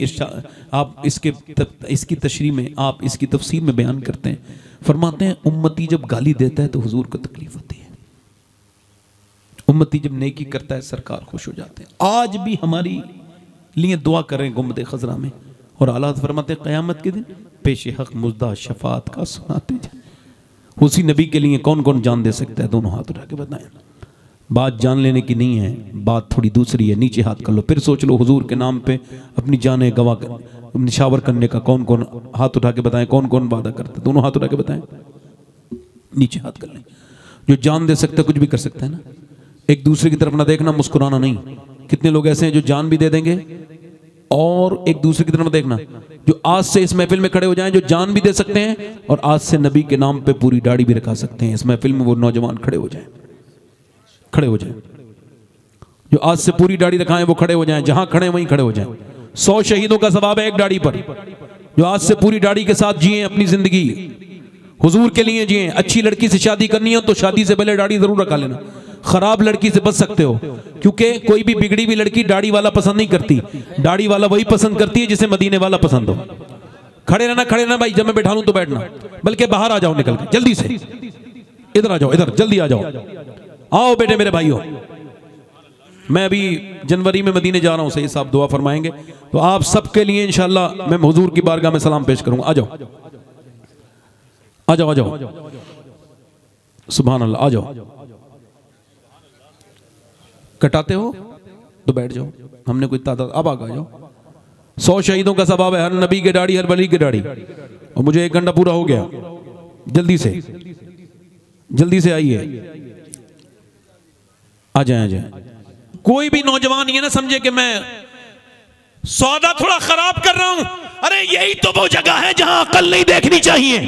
S1: आप इसकी तशरीह में आप इसकी तफसीर में बयान करते हैं, फरमाते हैं उम्मती जब गाली देता है तो हुजूर को तकलीफ होती है, उम्मती जब नेकी करता है सरकार खुश हो जाते हैं। आज भी हमारी लिए दुआ करें गुंबद खजरा में। और आला फरमाते हैं क़यामत के दिन पेश हक मुजदा शफात का सुनाते जाए। उसी नबी के लिए कौन कौन जान दे सकता है? दोनों हाथ उठा के बताएं। बात जान लेने की नहीं है, बात थोड़ी दूसरी है। नीचे हाथ कर लो, फिर सोच लो हुजूर के नाम पे अपनी जानें गवा कर निशावर करने का कौन कौन हाथ उठा के बताएं, कौन कौन वादा करते? दोनों हाथ उठा के बताएं, नीचे हाथ कर लें। जो जान दे सकता है कुछ भी कर सकता है ना। एक दूसरे की तरफ ना देखना, मुस्कुराना नहीं। कितने लोग ऐसे हैं जो जान भी दे देंगे और एक दूसरे की तरफ देखना। जो आज से इस महफिल में खड़े हो जाएं, जो जान भी दे सकते हैं और आज से नबी के नाम पे पूरी दाढ़ी भी रखा सकते हैं। इस महफिल में वो नौजवान खड़े हो जाएं, खड़े हो जाएं। जो आज से पूरी दाढ़ी रखाएं वो खड़े हो जाएं, जहां खड़े वहीं खड़े हो जाएं। 100 शहीदों का सवाब है एक दाढ़ी पर। जो आज से पूरी दाढ़ी के साथ जिए अपनी जिंदगी हुजूर के लिए जिए। अच्छी लड़की से शादी करनी हो तो शादी से पहले दाढ़ी जरूर रखा लेना। खराब लड़की से बच सकते हो, क्योंकि कोई भी बिगड़ी हुई लड़की दाढ़ी वाला पसंद नहीं करती। दाढ़ी वाला वही पसंद करती है जिसे मदीने वाला पसंद हो। खड़े रहना भाई, जब मैं बैठा लूं तो बैठना, बल्कि बाहर आ जाओ निकल के जल्दी से। इधर आ जाओ, इधर जल्दी आ जाओ। आओ बेटे मेरे भाइयों, मैं अभी जनवरी में मदीने जा रहा हूं। सही साहब दुआ फरमाएंगे तो आप सबके लिए इंशाल्लाह मैं हुजूर की बारगाह में सलाम पेश करूंगा। आ जाओ आ जाओ आ जाओ, सुभान अल्लाह। आ जाओ, कटाते हो तो बैठ जाओ, हमने कोई तादाद। अब आ जाओ। 100 शहीदों का सवाब है, हर नबी के दाढ़ी, हर वली की दाढ़ी। और मुझे 1 घंटा पूरा हो गया, जल्दी से आइए, आ जाए। कोई भी नौजवान ये ना समझे कि मैं सौदा थोड़ा खराब कर रहा हूं। अरे यही तो वो जगह है जहां अकल नहीं देखनी चाहिए।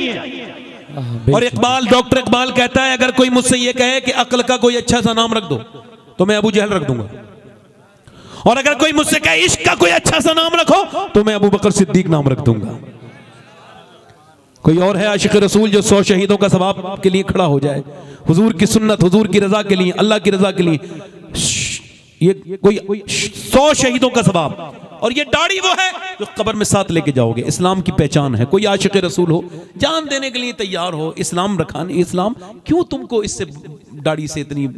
S1: और इकबाल, डॉक्टर इकबाल कहता है अगर कोई मुझसे ये कहे कि अकल का कोई अच्छा सा नाम रख दो तो मैं अबू जहल रख दूंगा। और अगर कोई मुझसे कहे इश्क का कोई अच्छा सा नाम रखो तो मैं अबू बकर सिद्दीक नाम रख दूंगा। कोई और है आशिक रसूल जो 100 शहीदों का सवाब के लिए खड़ा हो जाए, हुजूर की सुन्नत, हुजूर की रजा के लिए, अल्लाह की रजा के लिए। ये कोई 100 शहीदों का सवाब। और ये दाढ़ी वो है जो कब्र में साथ लेके जाओगे। इस्लाम की पहचान है। कोई आशिक रसूल हो, जान देने के लिए तैयार हो, इस्लाम रखाने। इस्लाम क्यों तुमको इससे दाढ़ी से इतनी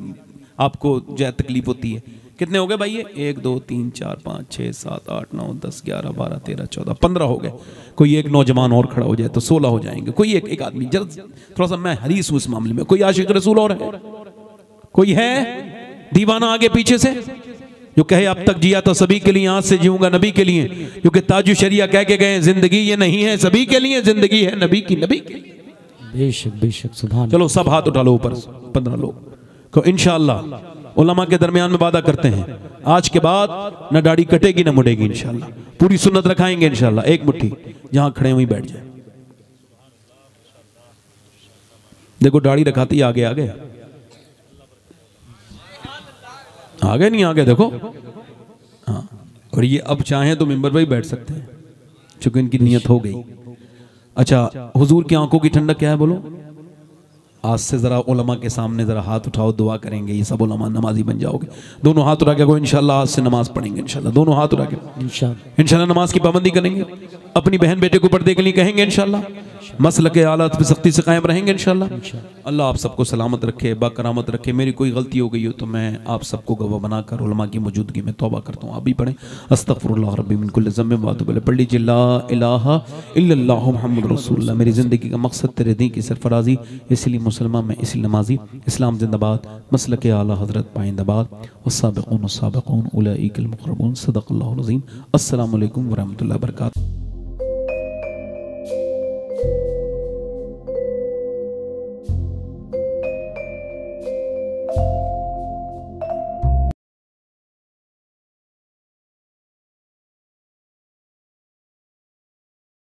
S1: आपको जो है तकलीफ होती है? कितने हो गए भाई? ये 1 2 3 4 5 6 7 8 9 10 11 12 13 14 15 हो गए। कोई एक नौजवान और खड़ा हो जाए तो 16 हो जाएंगे। कोई एक आदमी जल्द, थोड़ा सा मैं हरीस हूं इस मामले में। कोई आशिक रसूल और है? कोई है दीवाना आगे पीछे से जो कहे अब तक जिया तो सभी के लिए, आज से जीऊंगा नबी के लिए? क्योंकि ताजु शरिया कह के गए जिंदगी ये नहीं है सभी के लिए, जिंदगी है नबी की, नबी के लिए।
S2: बेशक बेशक, सुभान।
S1: चलो सब हाथ उठा लो ऊपर, 15 लोग को इंशाअल्लाह उलमा के दरमियान में वादा करते हैं आज के बाद न दाढ़ी कटेगी न मुड़ेगी इंशाअल्लाह। पूरी सुन्नत रखाएंगे इंशाअल्लाह। एक मुट्ठी जहां खड़े वहीं बैठ जाए। देखो दाढ़ी रखाते ही आगे नहीं आगे देखो। हाँ, और ये अब चाहें तो मिंबर पर ही बैठ सकते हैं क्योंकि इनकी नियत हो गई। अच्छा, हुजूर की आंखों की ठंडक क्या है बोलो? आज से जरा उलमा के सामने जरा हाथ उठाओ, दुआ करेंगे। ये सब उलमा नमाजी बन जाओगे। दोनों हाथ उठा के को इंशाल्लाह आज से नमाज पढ़ेंगे इंशाल्लाह। दोनों हाथ उठा के इंशाल्लाह नमाज की पाबंदी करेंगे। अपनी बहन बेटे को पर्दे के लिए कहेंगे इंशाल्लाह। मसलक आलत पे सख्ती से कायम रहेंगे इंशाल्लाह। अल्लाह आप सबको सलामत रखे, बाकरामत रखे। मेरी कोई गलती हो गई हो तो मैं आप सबको गवाह बनाकर उलमा की मौजूदगी में तौबा करता हूँ। आप भी पढ़ें अस्तगफिरुल्लाह रब्बी मिन कुल्लि ज़म्बिन व अतूबु इलैह। पढ़ लीजिए ला इलाहा इल्लल्लाह मुहम्मद रसूलुल्लाह। मेरी ज़िंदगी का मकसद तेरे दीन की सरफराजी, इसलिए मुसलमान में इसलिए नमाजी। इस्लाम जिंदाबाद, मसलक आला हज़रत पाइंदाबाद। वस्साबिक़ून अस्साबिक़ून उलाइकल मुक़र्रबून। सदक़ल्लाहुल अज़ीम। अस्सलामु अलैकुम व रहमतुल्लाहि व बरकातुहू।